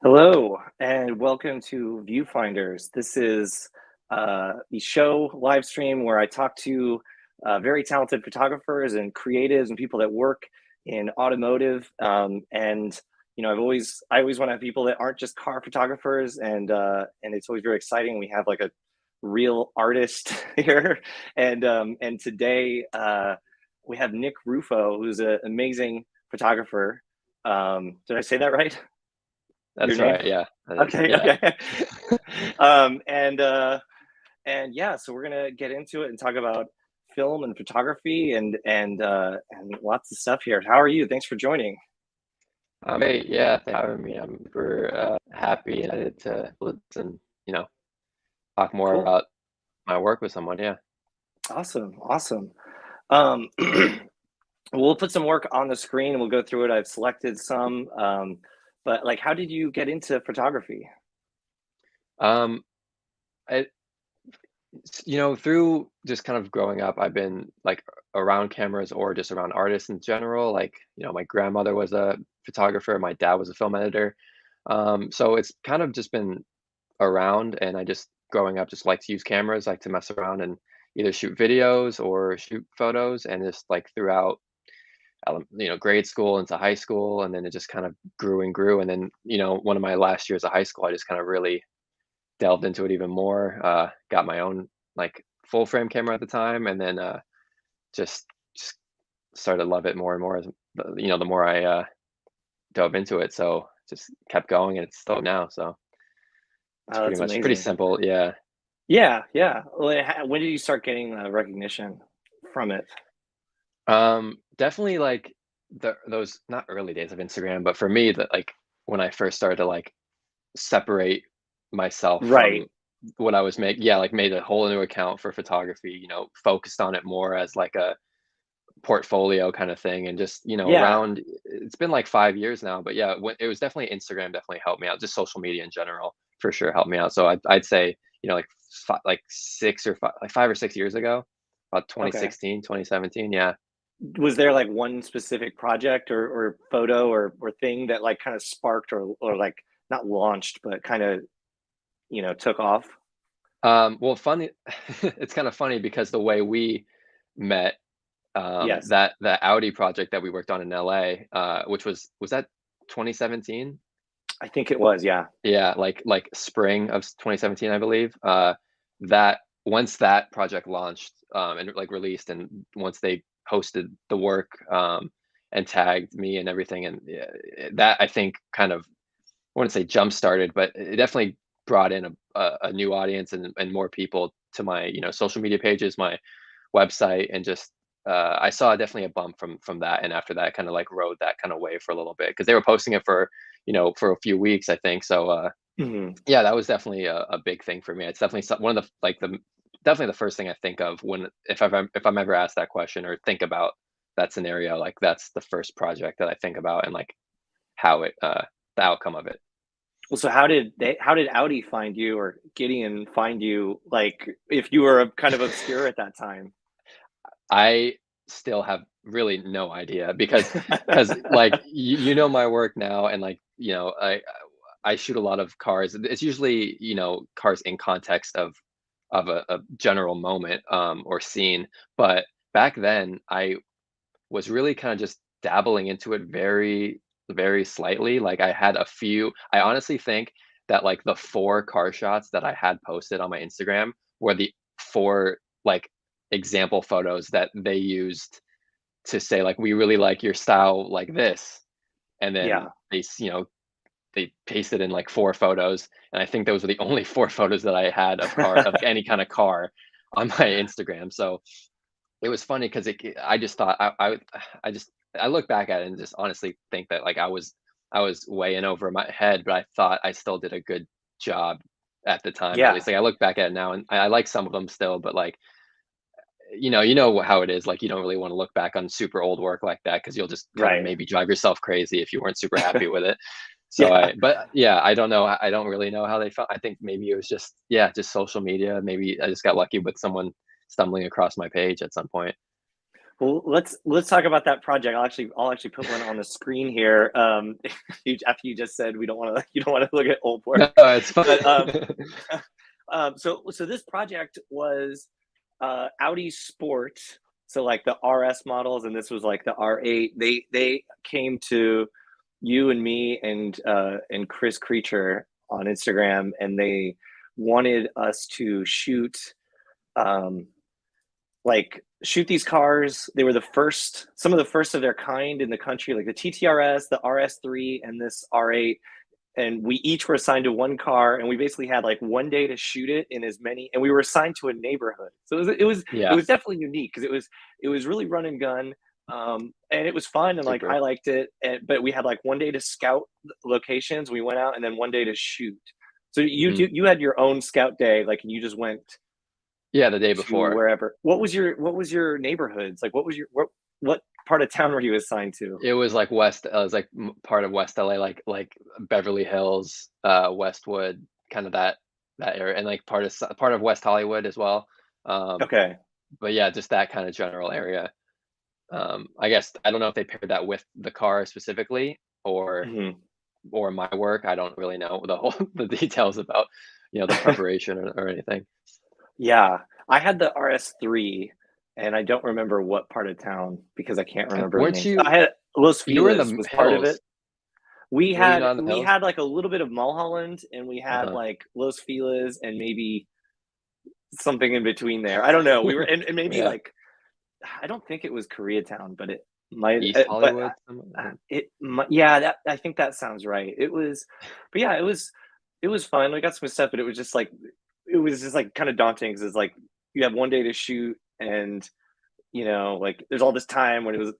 Hello, and welcome to Viewfinders. This is the show live stream where I talk to very talented photographers and creatives and people that work in automotive. And I always want to have people that aren't just car photographers, and it's always very exciting. We have like a real artist here, and today we have Nick Rufo, who's an amazing photographer. Did I say that right? Your That's name? right. Yeah. Okay, Yeah. okay. um, and uh, and yeah, so we're gonna get into it and talk about film and photography and lots of stuff here. How are you? Thanks for joining. Hey, yeah. Thanks for having me. I'm super happy and excited to listen, talk more Cool. about my work with someone. Yeah. Awesome. Awesome. Um, we'll put some work on the screen and we'll go through it. I've selected some. But like, how did you get into photography? Um, I, through just kind of growing up, I've been like around cameras or just around artists in general. Like, my grandmother was a photographer, my dad was a film editor. So it's kind of just been around, and I just growing up just like to use cameras, like to mess around and either shoot videos or shoot photos, and just like throughout grade school into high school, and then it just kind of grew and grew, and then one of my last years of high school I just kind of really delved into it even more. Got my own like full frame camera at the time, and then just started to love it more and more as the more I dove into it. So just kept going, and it's still now. So it's Oh, pretty that's much pretty amazing. simple. Yeah. Yeah, yeah. Well, when did you start getting recognition from it? Definitely like those not early days of Instagram, but for me that like when I first started to like separate myself Right. from what I was making. Yeah, like made a whole new account for photography, focused on it more as like a portfolio kind of thing. And just, Yeah. around it's been like 5 years now, but yeah, when it was definitely Instagram definitely helped me out. Just social media in general for sure helped me out. So I'd say, like like 5 or 6 years ago, about Okay. 2016, 2017. Yeah. Was there like one specific project or photo or thing that like kind of sparked or like not launched but kind of took off? Well, funny, it's kind of funny because the way we met, Yes, that Audi project that we worked on in LA, which was that 2017? I think it was. Yeah. Yeah, like spring of 2017, I believe. That once that project launched, and like released, and once they posted the work, and tagged me and everything, and yeah, that I think kind of, I wouldn't say jump started, but it definitely brought in a new audience and more people to my social media pages, my website, and just I saw definitely a bump from that, and after that, kind of like rode that kind of wave for a little bit because they were posting it for for a few weeks, I think. So Hmm. yeah, that was definitely a big thing for me. It's definitely one of the like the definitely the first thing I think of when if I'm ever asked that question or think about that scenario. Like that's the first project that I think about, and like how it the outcome of it. Well, so how did Audi find you or Gideon find you? Like, if you were kind of obscure at that time. I still have really no idea because like my work now, and like I shoot a lot of cars. It's usually cars in context of a general moment or scene. But back then I was really kind of just dabbling into it very very slightly. Like I had a few. I honestly think that like the four car shots that I had posted on my Instagram were the four like example photos that they used to say like we really like your style like this, and then Yeah. they pasted in like four photos, and I think those were the only four photos that I had of like any kind of car on my Instagram. So it was funny because I just thought I just I look back at it and just honestly think that like I was way in over my head, but I thought I still did a good job at the time. At Yeah. least like I look back at it now, and I like some of them still, but like how it is. Like you don't really want to look back on super old work like that because you'll just kind of Right. maybe drive yourself crazy if you weren't super happy with it. So Yeah. but yeah, I don't know. I don't really know how they felt. I think maybe it was just, yeah, just social media. Maybe I just got lucky with someone stumbling across my page at some point. Well, let's talk about that project. I'll actually put one on the screen here. After you just said we don't want to you don't want to look at old No, work, it's fine. but so this project was Audi Sport, so like the RS models, and this was like the R8. They came to you and me and Chris Creature on Instagram, and they wanted us to um, shoot these cars. They were some of the first of their kind in the country, like the TTRS, the RS3, and this R8. And we each were assigned to one car, and we basically had like one day to shoot it in as many. And we were assigned to a neighborhood, so it Yeah, was definitely unique because it was really run and gun, and it was fun, and like I super. liked it. But we had like one day to scout locations. We went out, and then one day to shoot. So Mhm. you had your own scout day, like, and you just went Yeah, the day to before. wherever. What was your neighborhoods like? What part of town were you assigned to? It was like West, it was like part of West LA, like Beverly Hills, Westwood, kind of that area, and like part of West Hollywood as well. Um, Okay. but yeah, just that kind of general area. I guess I don't know if they paired that with the car specifically or Mhm. my work. I don't really know the whole the details about the preparation or anything. Yeah, I had the RS3, and I don't remember what part of town because I can't remember the Weren't names. I had Los you were in Feliz the was part of hills? it. We Were you had not in the we hills? had like a little bit of Mulholland, and we had Uh-huh. like Los Feliz, and maybe something in between there. I don't know. We were and maybe Yeah, like I don't think it was Koreatown, but it might. East But Hollywood. yeah, that I think that sounds right. But yeah, it was fun. We got some stuff, but it was just like kind of daunting because it's like you have one day to shoot, and like there's all this time when it was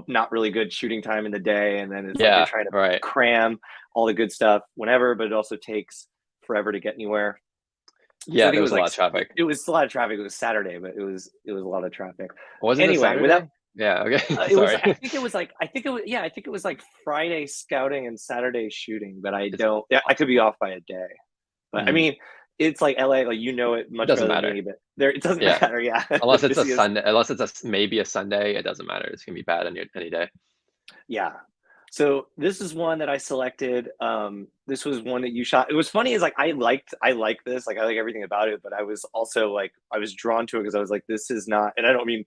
not really good shooting time in the day, and then it's like you're Yeah, trying to right. cram all the good stuff whenever, but it also takes forever to get anywhere. So I Yeah, think there it was was a lot like of traffic. it was a lot of traffic. It was Saturday, but it was a lot of traffic. Was it a Anyway, without Saturday? Yeah, okay. it was. Sorry. I think it was like. I think it was. Yeah, I think it was like Friday scouting and Saturday shooting. But I It's don't. Yeah, I could be possible. off by a day. But I Mhm. mean, it's like LA. Like it It much doesn't better than matter. me. But there, it doesn't Yeah. matter. Yeah, the Unless it's a busiest. Sunday, unless it's maybe a Sunday, it doesn't matter. It's gonna be bad any day. Yeah. So this is one that I selected. This was one that you shot. It was funny is like I like this, like I like everything about it, but I was also like I was drawn to it because I was like, this is not, and I don't mean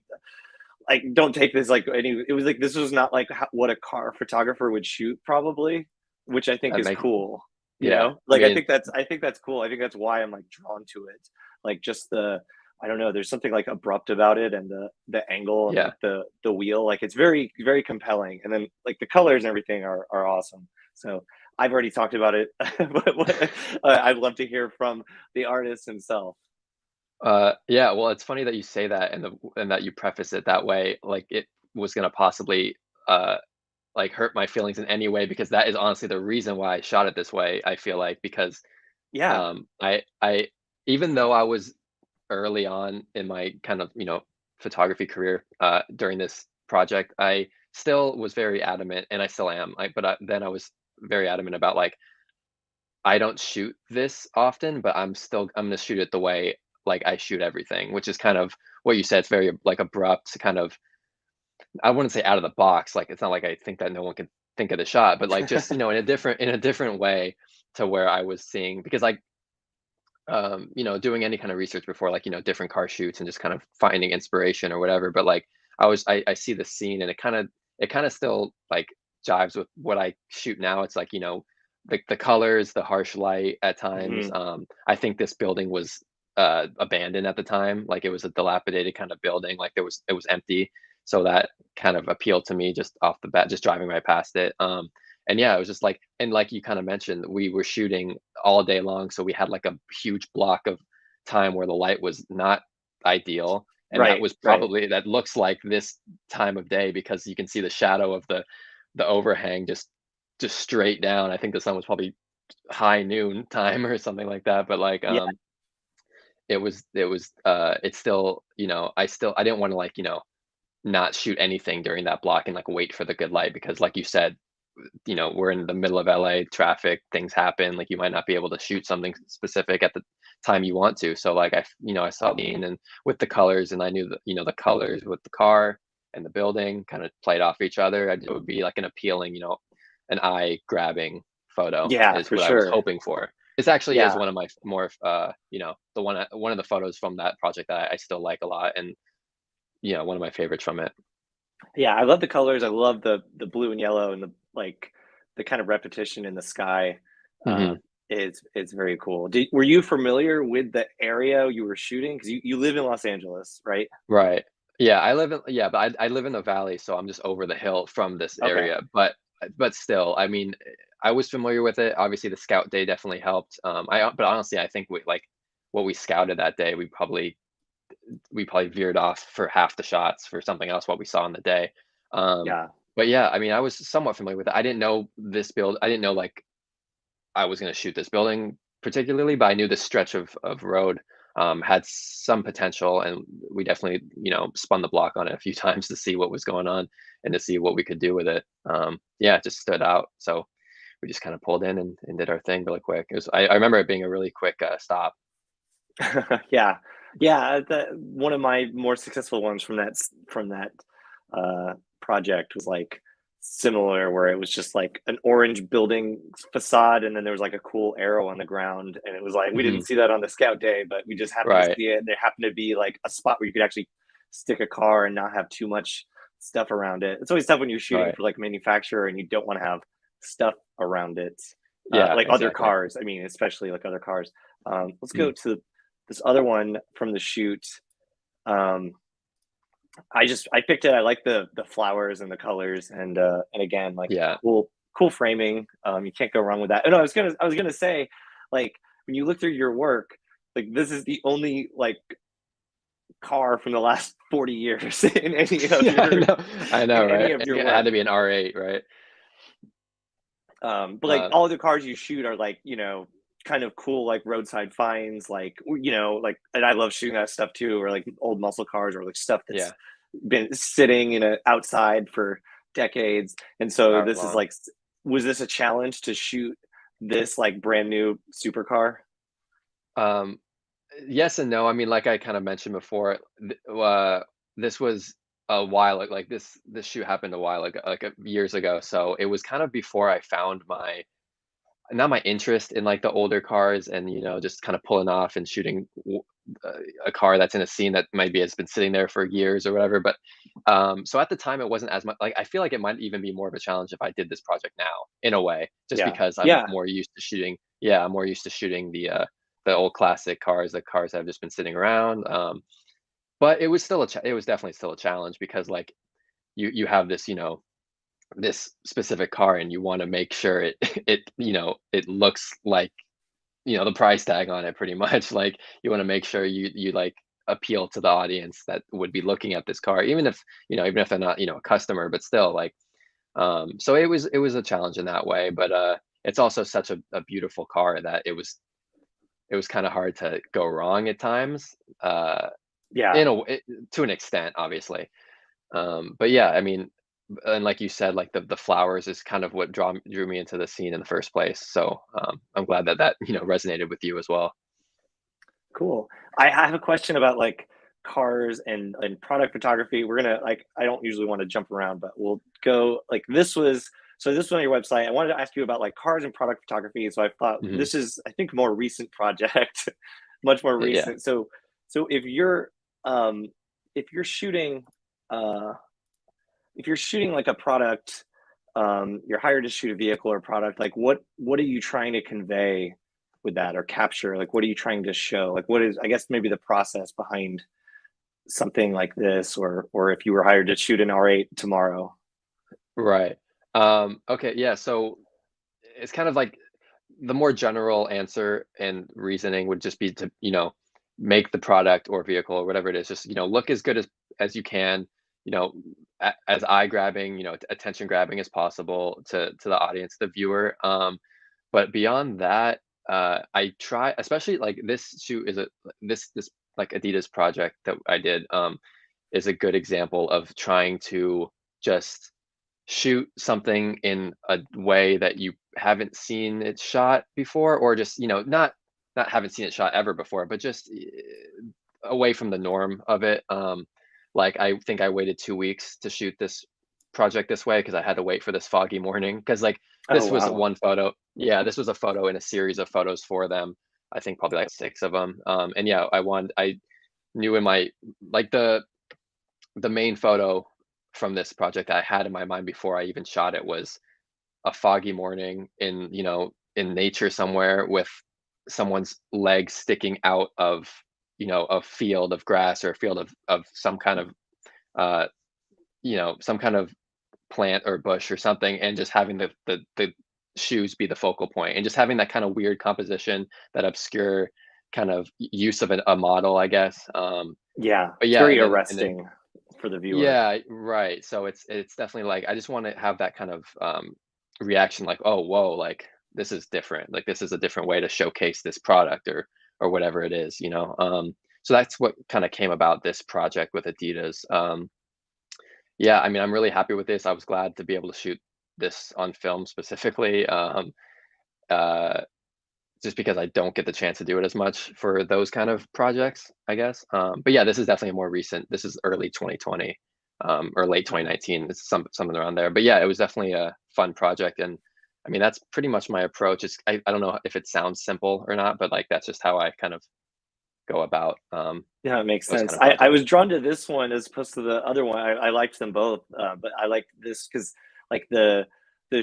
like don't take this like any. It was like this was not like what a car photographer would shoot probably, which I think That is makes cool. Yeah. I Like mean, I think that's cool. I think that's why I'm like drawn to it. Like just the I don't know. There's something like abrupt about it, and the angle and yeah. like the wheel. Like it's very very compelling, and then like the colors and everything are awesome. So I've already talked about it, but I'd love to hear from the artist himself. Yeah, well, it's funny that you say that and that you preface it that way, like it was gonna possibly uh like hurt my feelings in any way because that is honestly the reason why I shot it this way, I feel like, because Yeah, I even though I was early on in my kind of, photography career during this project, I still was very adamant, and I still am. Then I was very adamant about like I don't shoot this often, but I'm gonna shoot it the way like I shoot everything, which is kind of what you said. It's very like abrupt, kind of I wouldn't say out of the box. Like it's not like I think that no one can think of the shot, but like just in a different way to where I was seeing because like doing any kind of research before, like, different car shoots and just kind of finding inspiration or whatever. But like I see the scene and it kind of still like jives with what I shoot now. It's like, the colors, the harsh light at times. hmm I think this building was abandoned at the time. Like it was a dilapidated kind of building. Like it was empty. So that kind of appealed to me just off the bat, just driving right past it. And yeah, it was just like, and like you kind of mentioned, we were shooting all day long, so we had like a huge block of time where the light was not ideal, and right, right. that looks like this time of day because you can see the shadow of the overhang just straight down. I think the sun was probably high noon time or something like that, but like Yeah, it's still, I didn't want to like, not shoot anything during that block and like wait for the good light because like you said, we're in the middle of LA, traffic, things happen, like you might not be able to shoot something specific at the time you want to. So like I saw the scene and with the colors, and I knew that, the colors with the car and the building kind of played off each other. It would be like an appealing, an eye grabbing photo Yeah, is for what I was sure. hoping for. This actually is Yeah. one of my more, one of the photos from that project that I still like a lot, and one of my favorites from it. Yeah, I love the colors. I love the blue and yellow and the like the kind of repetition in the sky. Uh, Hmm. is very cool. Were you familiar with the area you were shooting? Because you live in Los Angeles, right? Right. Yeah, but I live in the valley, so I'm just over the hill from this Okay. area. But still, I mean, I was familiar with it. Obviously, the scout day definitely helped. But honestly, I think what we scouted that day, we probably veered off for half the shots for something else what we saw in the day. Um, Yeah. but yeah, I mean, I was somewhat familiar with it. I didn't know this build. I didn't know like I was going to shoot this building particularly, but I knew this stretch of road had some potential, and we definitely, spun the block on it a few times to see what was going on and to see what we could do with it. Yeah, it just stood out. So we just kind of pulled in and did our thing really quick. I remember it being a really quick stop. Yeah. Yeah, one of my more successful ones from that project was like similar, where it was just like an orange building facade, and then there was like a cool arrow on the ground, and it was like we didn't Hmm. see that on the scout day, but we just happened to Right, see it. There happened to be like a spot where you could actually stick a car and not have too much stuff around it. It's always tough when you're shooting right. for like a manufacturer and you don't want to have stuff around it, Yeah, like other exactly. cars. I mean, especially like other cars. Let's go Mm. to this other one from the shoot. Um, I picked it. I like the flowers and the colors, and again, like Yeah. cool framing. You can't go wrong with that. And I was gonna say, like, when you look through your work, like this is the only like car from the last 40 years in any of Yeah, I your know. I know, right? your It had work. to be an R8, right? But like Uh, all the cars you shoot are like, kind of cool, like roadside finds, like, like, and I love shooting that stuff too, or like old muscle cars, or like stuff that's yeah, been sitting outside for decades. And so however this is long. like, was this a challenge to shoot this like brand new supercar? Um, Yes and no. I mean, like I kind of mentioned before, this was a while ago. Like this shoot happened a while ago, like years ago. So it was kind of before I found my not my interest in like the older cars, and just kind of pulling off and shooting a car that's in a scene that maybe has been sitting there for years or whatever. But so at the time, it wasn't as much. Like I feel like it might even be more of a challenge if I did this project now, in a way, just Yeah. because I'm Yeah. more used to shooting. Yeah, I'm more used to shooting the old classic cars, the cars that have just been sitting around. But it was still it was definitely still a challenge because like you have this this specific car, and you want to make sure it it looks like the price tag on it pretty much. Like you want to make sure you like appeal to the audience that would be looking at this car, even if even if they're not a customer, but still like so it was a challenge in that way. But it's also such a beautiful car that it was kind of hard to go wrong at times, Yeah. to an extent, obviously. But yeah, I mean, and like you said, like the flowers is kind of what drew me into the scene in the first place. So I'm glad that resonated with you as well. Cool. I have a question about like cars and product photography. We're gonna like, I don't usually want to jump around, but we'll go like this was on your website. I wanted to ask you about like cars and product photography. So I thought Hmm. this is, I think, more recent project, much more Yeah. recent. So um if you're shooting uh if you're shooting like a product, you're hired to shoot a vehicle or product, like what are you trying to convey with that, or capture? Like what are you trying to show? Like what is, I guess, maybe the process behind something like this, or if you were hired to shoot an R8 tomorrow? Right. Okay. Yeah. So it's kind of like the more general answer and reasoning would just be to make the product or vehicle or whatever it is just look as good as you can, you know as eye grabbing, attention grabbing as possible to the audience, the viewer. But beyond that, I try, especially like this shoot is a this like Adidas project that I did, is a good example of trying to just shoot something in a way that you haven't seen it shot before, or just, not haven't seen it shot ever before, but just away from the norm of it. Like I think I waited 2 weeks to shoot this project this way because I had to wait for this foggy morning. Because like Oh this was wow. one photo. Yeah, this was a photo in a series of photos for them. I think probably like 6 of them. And yeah, I knew in my like the main photo from this project that I had in my mind before I even shot it was a foggy morning in nature somewhere with someone's legs sticking out of a field of grass or a field of some kind of uh some kind of plant or bush or something, and just having the shoes be the focal point, and just having that kind of weird composition, that obscure kind of use of a model, I guess. Yeah, But it's yeah, very and then arresting for the viewer. yeah, right. So it's definitely like I just want to have that kind of reaction, like, oh, whoa, like this is different. Like this is a different way to showcase this product or whatever it is. So that's what kind of came about this project with Adidas. Yeah, I mean, I'm really happy with this. I was glad to be able to shoot this on film specifically. Uh, just because I don't get the chance to do it as much for those kind of projects, I guess. But yeah, this is definitely more recent. This is early 2020, or late Mhm. 2019. It's something around there. But yeah, it was definitely a fun project, and I mean that's pretty much my approach. I don't know if it sounds simple or not, but like that's just how I kind of go about Yeah, it makes those kind sense. of I projects. was drawn to this one as opposed to the other one. I liked them both, but I liked this because like the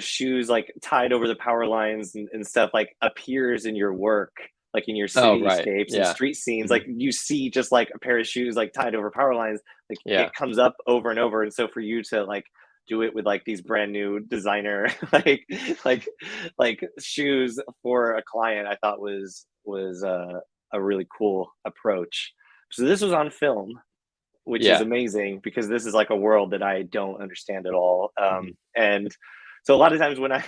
shoes like tied over the power lines and stuff like appears in your work, like in your Oh, right. cityscapes and Yeah. street scenes. Hmm. Like you see just like a pair of shoes like tied over power lines, like Yeah. it comes up over and over. And so for you to like do it with like these brand new designer like like shoes for a client, I thought was a really cool approach. So this was on film, which is Yeah. amazing because this is like a world that I don't understand at all. Hmm. And so a lot of times when I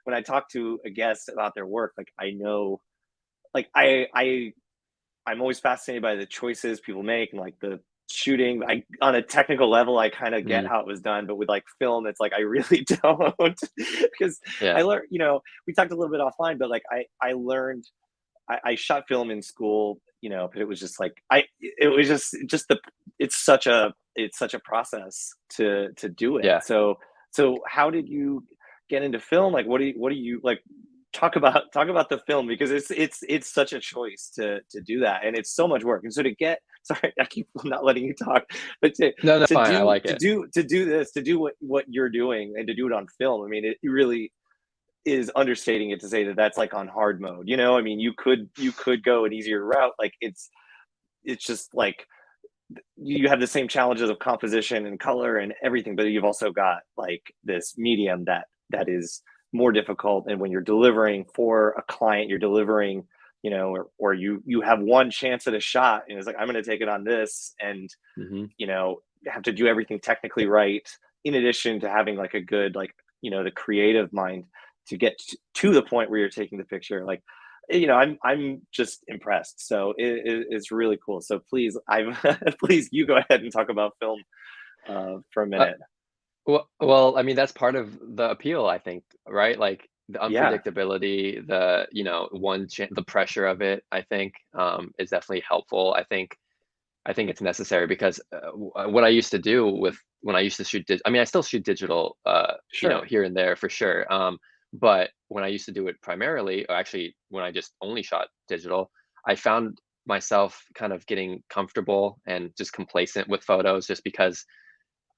when I talk to a guest about their work, like I know, like I'm always fascinated by the choices people make and like the shooting. I on a technical level, I kind of get Hmm. how it was done, but with like film, it's like I really don't because I Yeah. learned. We talked a little bit offline, but like I learned I shot film in school, but it was just like it was just the it's such a process to do it. Yeah. So how did you get into film? Like what do you like talk about the film because it's such a choice to do that and it's so much work. And so to get sorry, I keep not letting you talk, but to No, no, to fine. I do like to it. do to do this, to do what you're doing and to do it on film, I mean, it really is understating it to say that that's like on hard mode. I mean, you could go an easier route. Like it's just like you have the same challenges of composition and color and everything, but you've also got like this medium that is more difficult. And when you're delivering for a client, you're delivering, or you have one chance at a shot, and it's like I'm going to take it on this, and Hmm. have to do everything technically right. In addition to having like a good like the creative mind to get to the point where you're taking the picture, like I'm just impressed. So it's really cool. So please, I please you go ahead and talk about film for a Uh, minute. well, I mean, that's part of the appeal, I think, right? Like the Yeah, unpredictability, the pressure of it, I think, is definitely helpful. I think it's necessary because what I used to do when I used to I mean, I still shoot digital, sure. here and there for sure. But when I used to do it primarily, or actually when I just only shot digital, I found myself kind of getting comfortable and just complacent with photos just because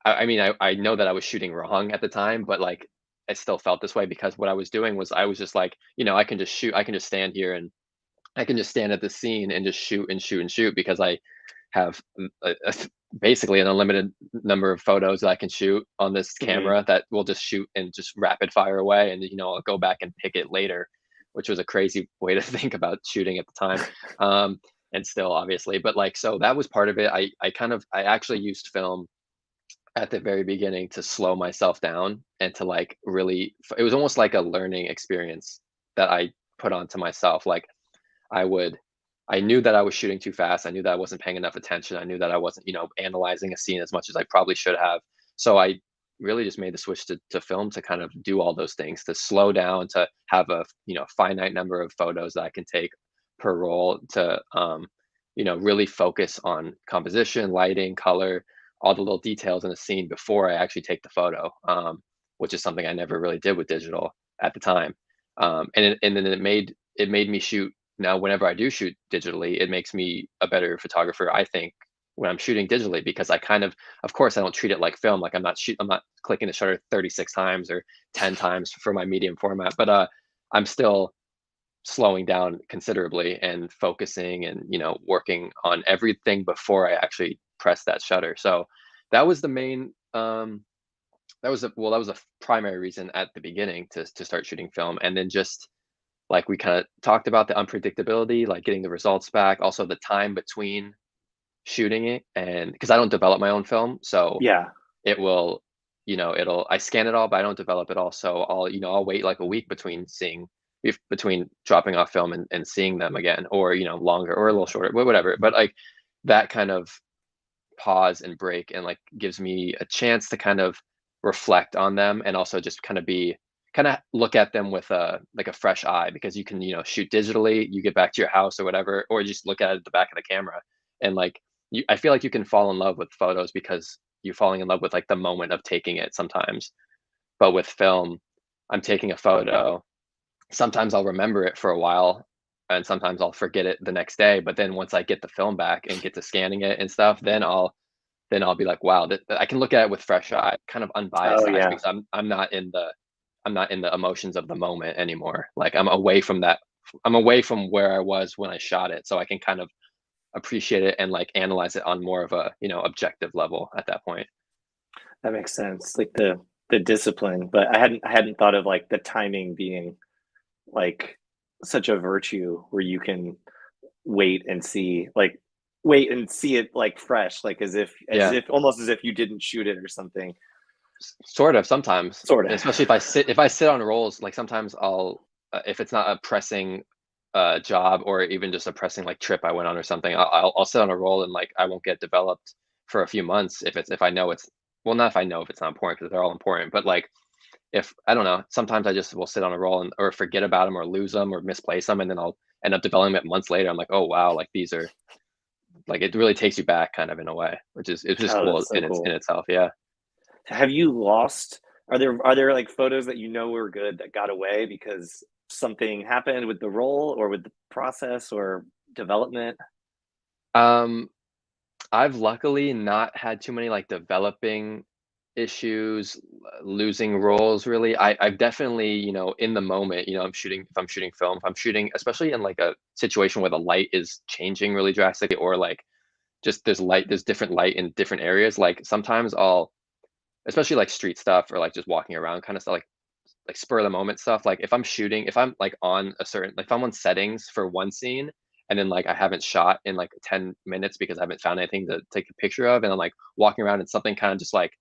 I mean, I know that I was shooting wrong at the time, but, like, I still felt this way because what I was doing was I was just like, I can just shoot. I can just stand here and I can just stand at the scene and just shoot and shoot and shoot because I have basically an unlimited number of photos that I can shoot on this Hmm. camera that will just shoot and just rapid fire away. And, I'll go back and pick it later, which was a crazy way to think about shooting at the time. And still obviously, but like, so that was part of it. I actually used film at the very beginning to slow myself down and to like really it was almost like a learning experience that I put onto myself. Like I would I knew that I was shooting too fast. I knew that I wasn't paying enough attention. I knew that I wasn't, analyzing a scene as much as I probably should have. So I really just made the switch to film to kind of do all those things, to slow down, to have a finite number of photos that I can take per roll, to really focus on composition, lighting, color, all the little details in a scene before I actually take the photo, which is something I never really did with digital at the time. And then it made me shoot. Now, whenever I do shoot digitally, it makes me a better photographer, I think, when I'm shooting digitally, because I kind of course, I don't treat it like film. Like I'm not clicking the shutter 36 times or 10 times for my medium format, but I'm still slowing down considerably and focusing and working on everything before I actually press that shutter. So that was the main that was a primary reason at the beginning to start shooting film. And then just like we kind of talked about, the unpredictability, like getting the results back, also the time between shooting it, and because I don't develop my own film, so Yeah. it will, it'll I scan it all, but I don't develop it all. So I'll wait like a week between seeing, if between dropping off film and seeing them again, or longer or a little shorter, whatever. But like that kind of pause and break, and like gives me a chance to kind of reflect on them, and also just kind of look at them with a like a fresh eye, because you can shoot digitally, you get back to your house or whatever, or just look at it at the back of the camera, and like I feel like you can fall in love with photos because you're falling in love with like the moment of taking it sometimes. But with film, I'm taking a photo, sometimes I'll remember it for a while, and sometimes I'll forget it the next day. But then once I get the film back and get to scanning it and stuff, then I'll be like, wow, I can look at it with fresh eye, kind of Oh unbiased eyes, yeah. because I'm not in the emotions of the moment anymore. Like I'm away from where I was when I shot it, so I can kind of appreciate it and like analyze it on more of a objective level at that point. That makes sense. Like the discipline, but I hadn't thought of like the timing being like such a virtue where you can wait and see it like fresh, like Yeah, almost as if you didn't shoot it or something. sort of sometimes, Sort of. especially if I sit on rolls. Like sometimes I'll, if it's not a pressing job, or even just a pressing like trip I went on or something, I'll sit on a roll, and like I won't get developed for a few months if I know it's, well, not if I know if it's not important, because they're all important, but like if I don't know, sometimes I just will sit on a roll and or forget about them or lose them or misplace them, and then I'll end up developing it months later. I'm like, oh wow, like these are, like it really takes you back kind of in a way, which is it's just Oh, cool that's so in cool. itself. Yeah. Have you lost? Are there like photos that you know were good that got away because something happened with the role or with the process or development? Um, I've luckily not had too many like developing issues, losing roles really. I've definitely, in the moment, if I'm shooting film, if I'm shooting, especially in like a situation where the light is changing really drastically, or like just there's different light in different areas. Like sometimes especially like street stuff, or like just walking around kind of stuff, like spur of the moment stuff. Like if I'm like on a certain, like if I'm on settings for one scene, and then like I haven't shot in like 10 minutes because I haven't found anything to take a picture of, and I'm like walking around and something kind of just like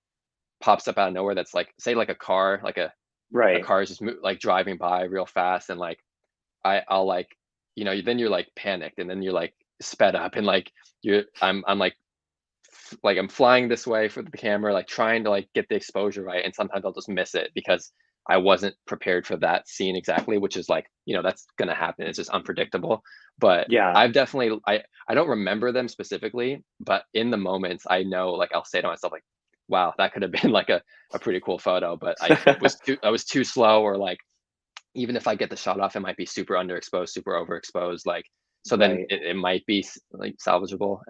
pops up out of nowhere, that's like, say like a car, like a Right. car is just like driving by real fast, and like I'll like, then you're like panicked, and then you're like sped up, and like I'm like I'm flying this way for the camera, like trying to like get the exposure right, and sometimes I'll just miss it because I wasn't prepared for that scene exactly, which is like, that's gonna happen. It's just unpredictable. But Yeah. I've definitely I don't remember them specifically, but in the moments I know, like I'll say to myself like, wow, that could have been like a pretty cool photo, but I was too slow, or like even if I get the shot off, it might be super underexposed, super overexposed, like, so then Right. it might be like salvageable,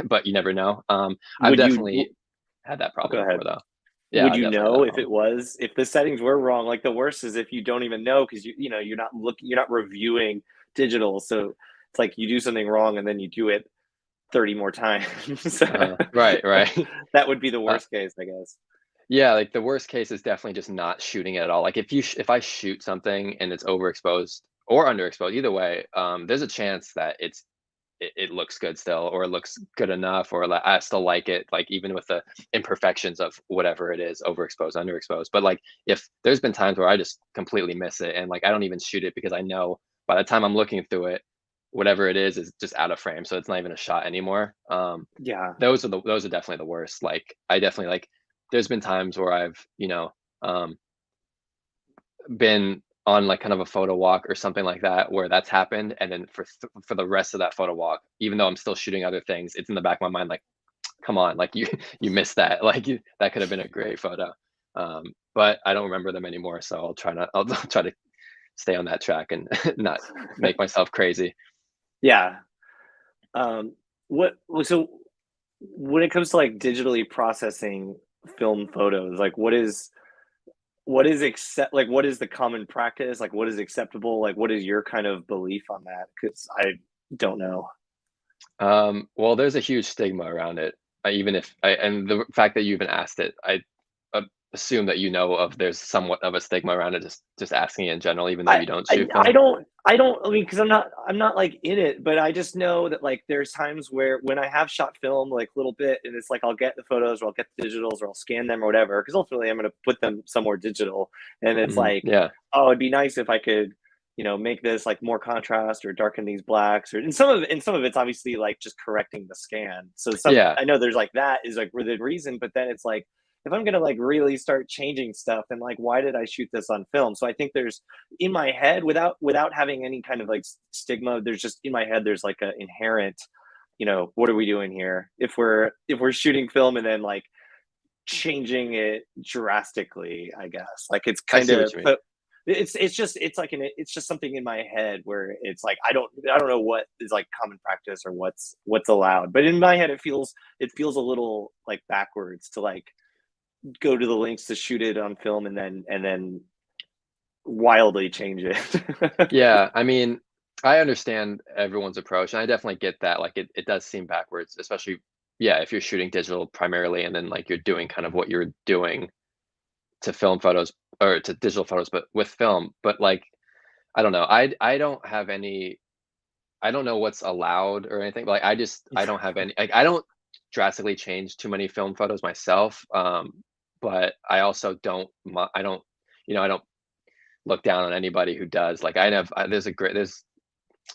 but you never know. I've Would you definitely had that oh, problem go before ahead. though. Yeah, Would I you definitely had that know if problem. if the settings were wrong? Like the worst is if you don't even know because you're not reviewing digital. So it's like you do something wrong and then you do it 30 more times. Right, right. That would be the Uh, worst case, I guess. yeah, like the worst case is definitely just not shooting it at all. Like if I shoot something and it's overexposed or underexposed, either way, there's a chance that it looks good still, or it looks good enough, or like I still like it, like even with the imperfections of whatever it is, overexposed, underexposed. But like if there's been times where I just completely miss it, and like I don't even shoot it because I know by the time I'm looking through it, whatever it is just out of frame, so it's not even a shot anymore. Yeah. Those are definitely the worst. Like I definitely like there's been times where I've, um, been on like kind of a photo walk or something like that where that's happened, and then for the rest of that photo walk, even though I'm still shooting other things, it's in the back of my mind like, come on, like you you missed that, like that could have been a great photo. But I don't remember them anymore, so I'll try to stay on that track and not make myself crazy. Yeah. Um, so when it comes to like digitally processing film photos, like what is accept like what is the common practice? Like what is acceptable? Like what is your kind of belief on that? Because I don't know. Well, there's a huge stigma around it. Even if I and the fact that you even asked it, I uh, assume that you know of there's somewhat of a stigma around it. Just asking in general, even though I you don't I shoot I film. don't I don't I mean because I'm not like in it, but I just know that like there's times where when I have shot film like a little bit, and it's like I'll get the photos or I'll get the digitals or I'll scan them or whatever. Because ultimately I'm gonna put them somewhere digital, and it's like, Yeah, oh, it'd be nice if I could, make this like more contrast or darken these blacks, or and some of it's obviously like just correcting the scan. So some yeah, I know there's like that is like the reason, but then it's like if I'm gonna like really start changing stuff, then like why did I shoot this on film? So I think there's in my head without having any kind of like stigma, there's just in my head there's like an inherent, what are we doing here if we're shooting film and then like changing it drastically, I guess. Like it's I kind see what of you mean. but it's just something in my head where it's like I don't know what is like common practice or what's allowed, but in my head it feels a little like backwards to like go to the links to shoot it on film and then wildly change it. Yeah, I mean, I understand everyone's approach, and I definitely get that. Like, it does seem backwards, especially, yeah, if you're shooting digital primarily, and then like you're doing kind of what you're doing to film photos or to digital photos, but with film. But like, I don't know. I don't have any. I don't know what's allowed or anything. Like, I don't have any. Like, I don't drastically change too many film photos myself. But I also don't. I don't. I don't look down on anybody who does. Like, there's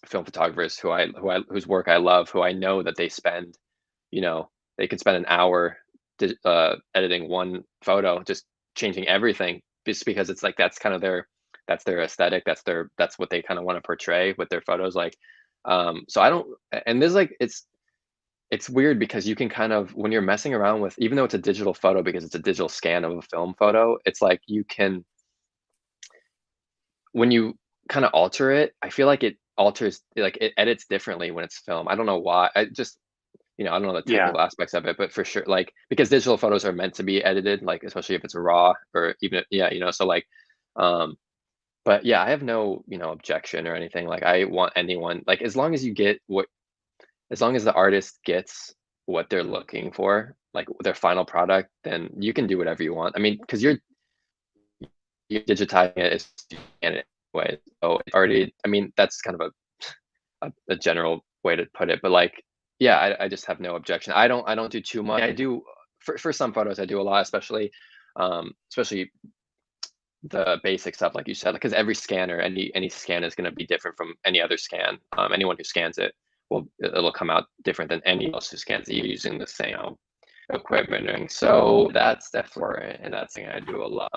film photographers whose work I love, who I know that you know, they could spend an hour editing one photo, just changing everything, just because it's like that's kind of that's their aesthetic, that's what they kind of want to portray with their photos. Like, so I don't, and there's like it's weird because you can kind of when you're messing around with, even though it's a digital photo because it's a digital scan of a film photo, it's like you can when you kind of alter it, I feel like it alters, like it edits differently when it's film. I don't know why. I don't know the Yeah. technical aspects of it, but for sure, like because digital photos are meant to be edited, like especially if it's raw or even yeah, so like, um, but yeah, I have no objection or anything. Like I want anyone like as long as the artist gets what they're looking for, like their final product, then you can do whatever you want. I mean, because you're digitizing it, it's in it way. So it's already, I mean, that's kind of a general way to put it, but like, yeah, I just have no objection. I don't do too much. I do for some photos, I do a lot, especially the basic stuff, like you said, because every scanner, any scan is going to be different from any other scan. Anyone who scans it it'll come out different than anyone else who scans it using the same equipment. And so that's definitely, and that's thing I do a lot.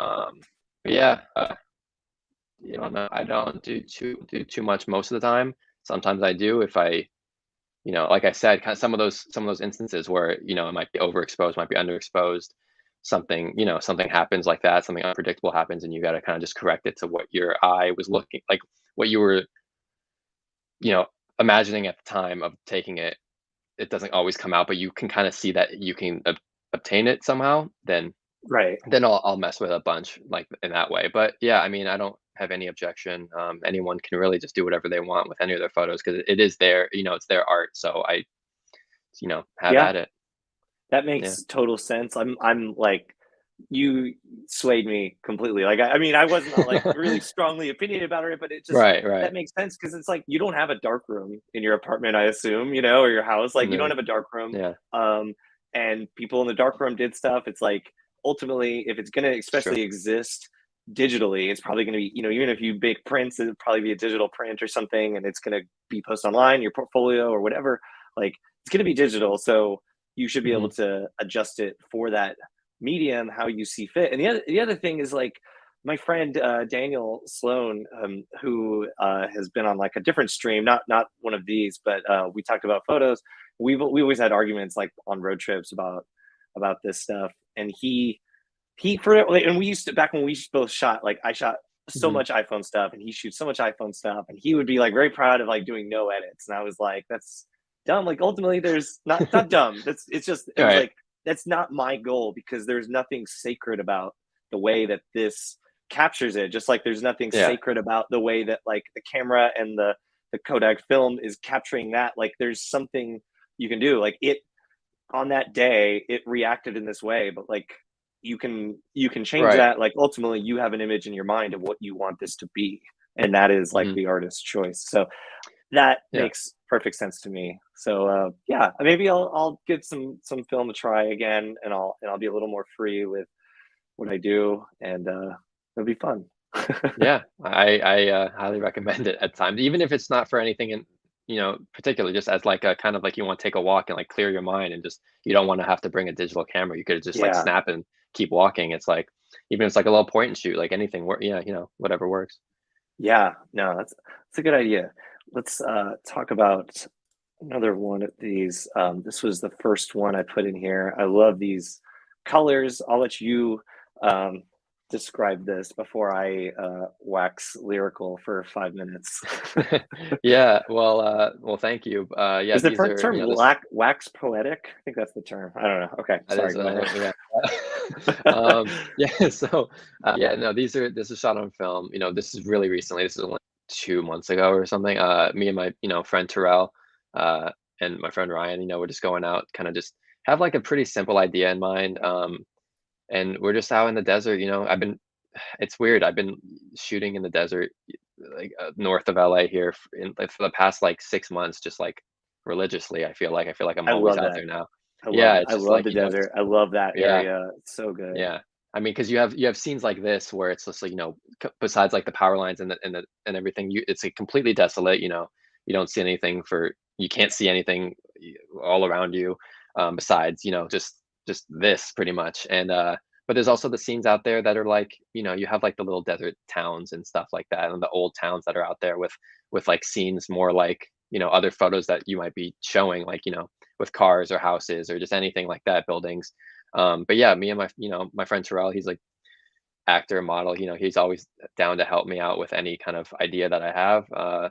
But yeah, no, I don't do too much most of the time. Sometimes I do if like I said, kind of some of those instances where it might be overexposed, might be underexposed. Something happens like that. Something unpredictable happens, and you got to kind of just correct it to what your eye was looking like, what you were you know imagining at the time of taking it. It doesn't always come out, but you can kind of see that you can obtain it somehow. Right. Then I'll mess with a bunch like in that way. But yeah, I mean, I don't have any objection. Anyone can really just do whatever they want with any of their photos because it is it's their art. So have Yeah, at it. that Yeah. makes total sense. I'm like you swayed me completely. Like I mean, I wasn't like really strongly opinionated about it, but it just Right, that right. makes sense because it's like you don't have a dark room in your apartment, I assume, or your house. Like you don't No, have a dark room. yeah, Um, and people in the dark room did stuff. It's like ultimately, if it's gonna it's true. especially exist digitally, it's probably gonna be, even if you make prints, it'll probably be a digital print or something, and it's gonna be posted online, your portfolio or whatever. Like it's gonna be digital, so you should be able Hmm. to adjust it for that medium how you see fit. And the other thing is like my friend Daniel Sloan, who has been on like a different stream, not one of these, but we talked about photos. We always had arguments like on road trips about this stuff, and he for like, and we used to back when we both shot, like I shot so Mhm. much iPhone stuff and he shoots so much iPhone stuff, and he would be like very proud of like doing no edits, and I was like, that's dumb. Like ultimately there's not dumb, that's it's just it was Right. like that's not my goal, because there's nothing sacred about the way that this captures it, just like there's nothing Yeah. sacred about the way that like the camera and the Kodak film is capturing that. Like there's something you can do, like it on that day it reacted in this way, but like you can change Right. that. Like ultimately you have an image in your mind of what you want this to be, and that is like Mhm. the artist's choice. So that Yeah. makes perfect sense to me. So yeah, maybe I'll give some film a try again, and I'll be a little more free with what I do, and it'll be fun. Yeah, I highly recommend it at times, even if it's not for anything in, particularly just as like a kind of like you want to take a walk and like clear your mind and just you don't want to have to bring a digital camera. You could just like Yeah, snap and keep walking. It's like even if it's like a little point and shoot, like anything. Yeah, whatever works. yeah, no, that's a good idea. Let's talk about another one of these. This was the first one I put in here. I love these colors. I'll let you um, describe this before I wax lyrical for 5 minutes. Yeah, well, thank you. Yeah, Is the these are term this wax poetic? I think that's the term. I don't know. Okay, that sorry. is Go yeah. ahead. Yeah, so yeah, no, this is shot on film. This is really recently. This is only 2 months ago or something. Me and my friend Terrell, uh, and my friend Ryan, we're just going out, kind of just have like a pretty simple idea in mind. And we're just out in the desert. It's weird. I've been shooting in the desert, like north of LA here, like, for the past like 6 months, just like religiously. I feel like I'm I always love out that. there now. I love Yeah, it. it's I just love like the desert. I love that yeah. area. It's so good. Yeah. I mean, because you have scenes like this where it's just like, besides like the power lines and everything, it's like completely desolate, you don't see anything you can't see anything all around you, besides, just this pretty much. And but there's also the scenes out there that are like, you have like the little desert towns and stuff like that, and the old towns that are out there with like scenes more like, other photos that you might be showing, like, with cars or houses or just anything like that, buildings. But yeah, me and my friend Terrell, he's like actor, model, he's always down to help me out with any kind of idea that I have.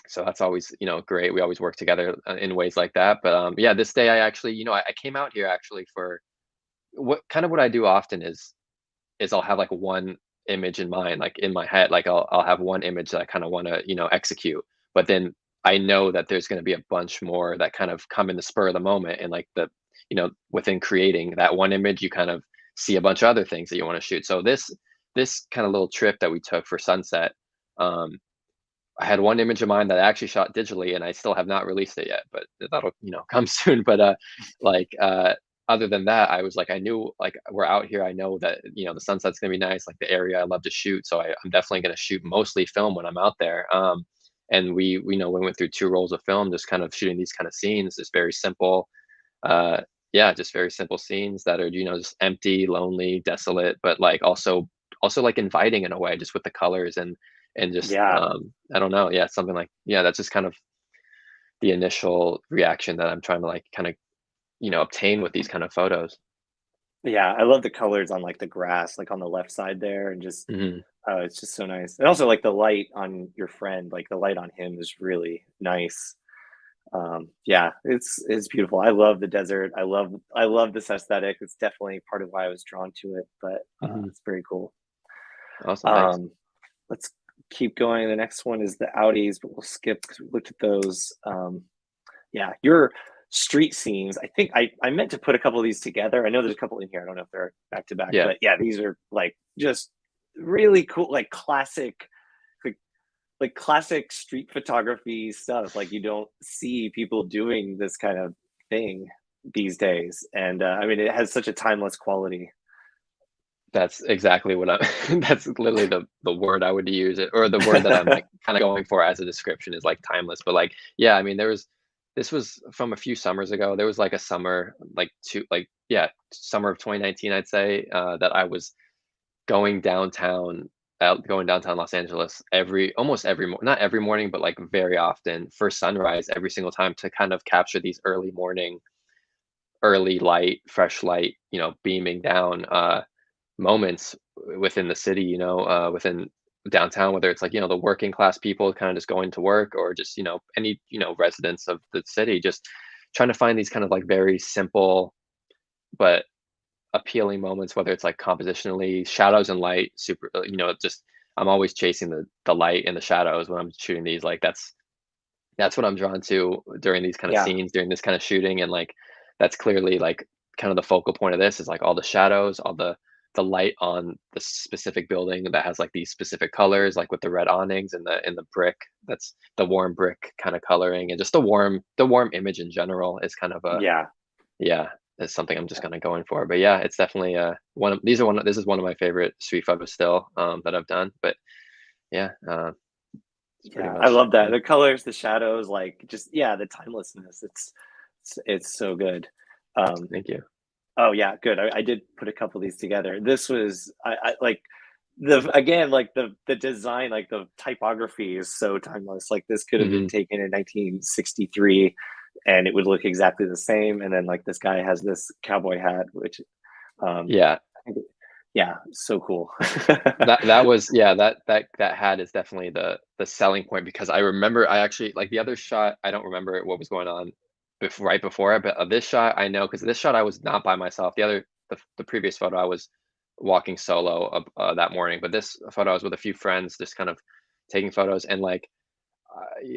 So that's always, great. We always work together in ways like that. But yeah, this day I actually, I came out here actually for what I do often is I'll have like one image in mind, like in my head, like I'll have one image that I kind of want to, execute. But then I know that there's going to be a bunch more that kind of come in the spur of the moment, and like within creating that one image, you kind of see a bunch of other things that you want to shoot. So this kind of little trip that we took for sunset, um, I had one image of mine that I actually shot digitally, and I still have not released it yet, but that'll, come soon. But like other than that, I was like, I knew like we're out here. I know that the sunset's gonna be nice, like the area I love to shoot. So I'm definitely gonna shoot mostly film when I'm out there. And we went through 2 rolls of film, just kind of shooting these kind of scenes, just very simple. Uh, yeah, just very simple scenes that are just empty, lonely, desolate, but like also like inviting in a way, just with the colors and just Yeah. I don't know, yeah, something like yeah, that's just kind of the initial reaction that I'm trying to like kind of obtain with these kind of photos. Yeah, I love the colors on like the grass, like on the left side there, and just Hmm. it's just so nice. And also like the light on your friend, like the light on him is really nice. Yeah, it's beautiful. I love the desert. I love this aesthetic. It's definitely part of why I was drawn to it, but Hmm. it's very cool. Awesome, thanks. Um, let's keep going. The next one is the Audis, but we'll skip because we looked at those. Yeah, your street scenes. I think I meant to put a couple of these together. I know there's a couple in here. I don't know if they're back to back, Yeah. but yeah, these are like just really cool, like classic, like, like classic street photography stuff. Like you don't see people doing this kind of thing these days, and I mean, it has such a timeless quality. That's exactly what that's literally the word I would use, it or the word that I'm like kind of going for as a description is like timeless. But like, yeah, I mean, this was from a few summers ago. There was like a summer, like two, like yeah, summer of 2019, I'd say, that I was going downtown, going downtown Los Angeles almost every not every morning, but like very often for sunrise every single time to kind of capture these early morning, early light, fresh light, beaming down moments within the city, within downtown, whether it's like, the working class people kind of just going to work or just, any, residents of the city, just trying to find these kind of like very simple but appealing moments, whether it's like compositionally, shadows and light, super, just I'm always chasing the light and the shadows when I'm shooting these. Like that's what I'm drawn to during these kind of Yeah, scenes, during this kind of shooting, and like that's clearly like kind of the focal point of this is like all the shadows, all the light on the specific building that has like these specific colors, like with the red awnings and the brick. That's the warm brick kind of coloring, and just the warm image in general is kind of a yeah, yeah, it's something I'm just kind of going for. But yeah, it's definitely this is one of my favorite street photos still that I've done. But yeah, it's pretty yeah. I much love that. yeah. The colors, the shadows, like just yeah, the timelessness. It's so good. Um, Thank you. oh yeah, good. I did put a couple of these together. This was I like the again like the design, like the typography is so timeless. Like this could have been Hmm. taken in 1963 and it would look exactly the same. And then like this guy has this cowboy hat, which um Yeah, I think yeah, so cool. that was yeah, that hat is definitely the selling point because I remember I actually like the other shot, I don't remember what was going on right before it, but this shot I know because this shot I was not by myself. The previous photo I was walking solo that morning, but this photo I was with a few friends, just kind of taking photos and like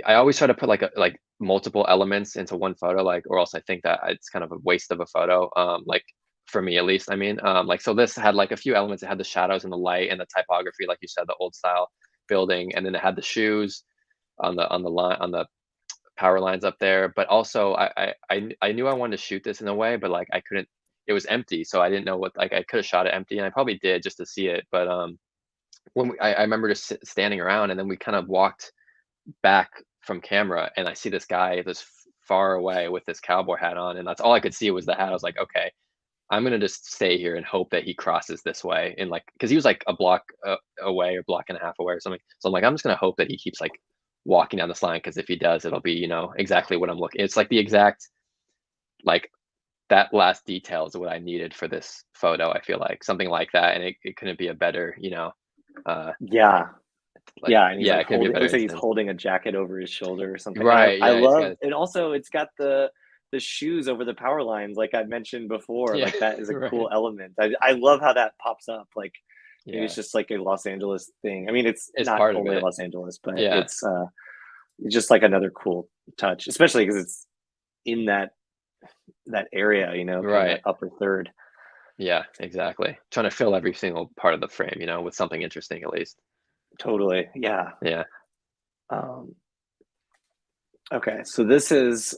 I always try to put like multiple elements into one photo, like, or else I think that it's kind of a waste of a photo. Like for me at least, I mean, like so this had like a few elements. It had the shadows and the light and the typography, like you said, the old style building, and then it had the shoes on the line on the power lines up there. But also, I knew I wanted to shoot this in a way, but like I couldn't. It was empty, so I didn't know what like I could have shot it empty, and I probably did just to see it. But I remember just standing around, and then we kind of walked back from camera and I see this guy this far away with this cowboy hat on, and that's all I could see was the hat. I was like, okay, I'm gonna just stay here and hope that he crosses this way, and like because he was like a block away or block and a half away or something. So I'm like, I'm just gonna hope that he keeps like walking down this line because if he does, it'll be exactly what I'm looking. It's like the exact like that last detail is what I needed for this photo. I feel like something like that, and it couldn't be a better, uh, Yeah, like yeah, and he's yeah, like it couldn't be a holding. It better looks like he's instance. holding a jacket over his shoulder or something. And Right? I Yeah, he's love, got and also it's got the shoes over the power lines, like I mentioned before. yeah, Like that is a right. cool element. I love how that pops up. Like maybe it's Yeah, just like a Los Angeles thing. I mean, it's it's not part of only it. Los Angeles, but Yeah, it's just like another cool touch, especially because it's in that area. Kind of right. upper third. Yeah, exactly. Trying to fill every single part of the frame, with something interesting at least. Totally. Yeah. Yeah. Um, okay, so this is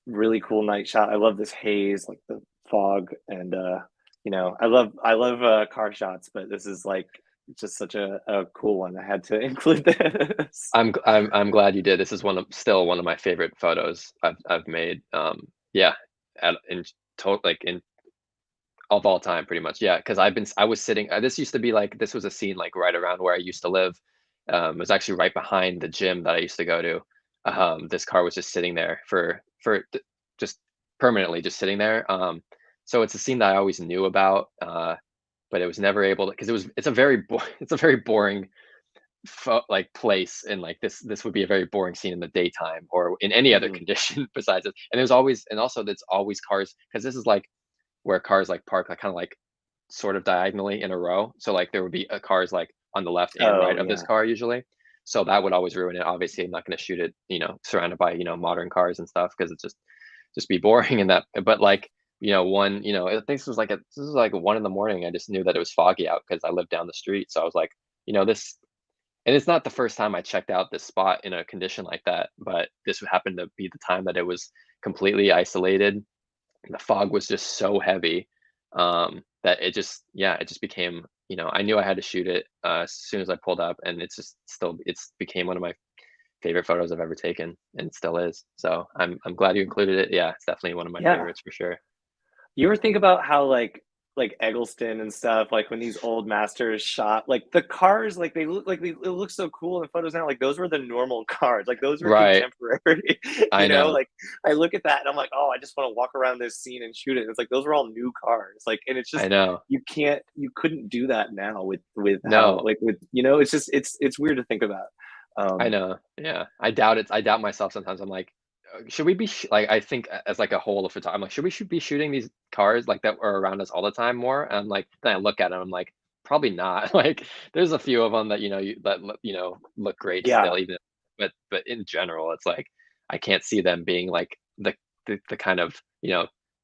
really cool night shot. I love this haze, like the fog, and I love car shots, but this is like just such a cool one. I had to include this. I'm glad you did. This is still one of my favorite photos I've made. Yeah, in total like in of all time, pretty much. Yeah, because I was sitting. This used to be like this was a scene like right around where I used to live. It was actually right behind the gym that I used to go to. This car was just sitting there just permanently just sitting there. So it's a scene that I always knew about, but it was never able to because it's a it's a very boring like place, and like this would be a very boring scene in the daytime or in any other Mhm. condition besides it. And there's always and also there's always cars because this is like where cars like park like kind of like sort of diagonally in a row. So like there would be cars like on the left and right Oh of this yeah, car usually. So that would always ruin it. Obviously, I'm not going to shoot it, surrounded by modern cars and stuff because it just be boring and that. But like I think this was like 1 in the morning. I just knew that it was foggy out because I lived down the street. So I was like, this, and it's not the first time I checked out this spot in a condition like that, but this would happen to be the time that it was completely isolated. The fog was just so heavy that it just became I knew I had to shoot it as soon as I pulled up, and it's just still it's became one of my favorite photos I've ever taken, and it still is. So I'm glad you included it. Yeah, it's definitely one of my Yeah. favorites for sure. You ever think about how like Eggleston and stuff, like when these old masters shot, like the cars, like they look like it looks so cool in photos now. Like those were the normal cars, like those were Right. contemporary, I know. Like I look at that and I'm like, oh, I just want to walk around this scene and shoot it. And it's like those were all new cars, like, and it's I just know. you couldn't do that now with how No, like with it's just it's weird to think about. I Um, know. Yeah. I doubt it. I doubt myself sometimes. I'm like, should we be like, I think as like a whole of photography, I'm like, should be shooting these cars like that are around us all the time more? And I'm like, then I look at them, I'm like, probably not. Like, there's a few of them that look great yeah, still, even. But in general, it's like I can't see them being like the kind of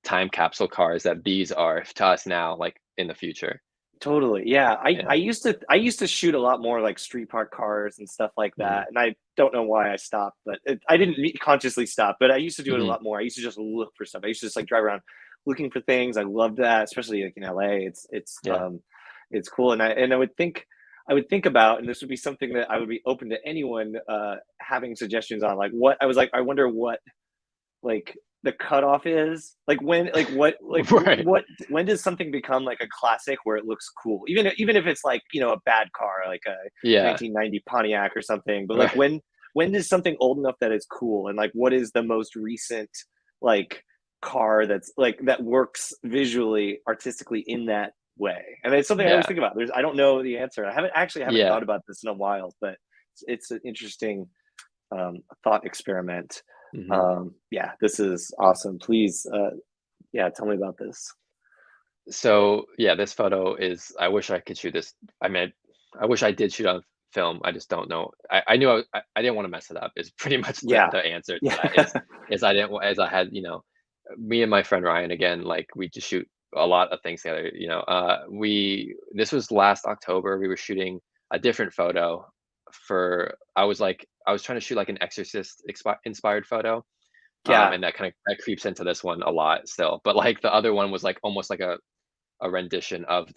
time capsule cars that these are to us now, like in the future. totally. Yeah. Yeah. I used to shoot a lot more like street park cars and stuff like Hmm. that. And I don't know why I stopped, but I didn't consciously stop, but I used to do it a Hmm. lot more. I used to just look for stuff. I used to just like drive around looking for things. I loved that, especially like in LA. Yeah. It's cool. And I would think about, and this would be something that I would be open to anyone having suggestions on, like what I was like, I wonder what like the cutoff is, like Right. what when does something become like a classic where it looks cool, even if it's like a bad car like a Yeah. 1990 Pontiac or something, but like Right. when is something old enough that it's cool, and like what is the most recent like car that's like that works visually artistically in that way, and it's something I always Yeah. think about. I don't know the answer. Haven't Yeah. thought about this in a while, but it's an interesting thought experiment. Hmm. Yeah, this is awesome. Please, yeah, tell me about this. So yeah, this photo is. I wish I could shoot this. I mean, I wish I did shoot on film. I just don't know. I knew I didn't want to mess it up. Is pretty much Yeah, the answer to that. yeah, Is I didn't as I had me and my friend Ryan again. Like we just shoot a lot of things together. We this was last October. We were shooting a different photo for. I was trying to shoot like an Exorcist inspired photo. yeah. And that kind of that creeps into this one a lot still. But like the other one was like almost like a rendition of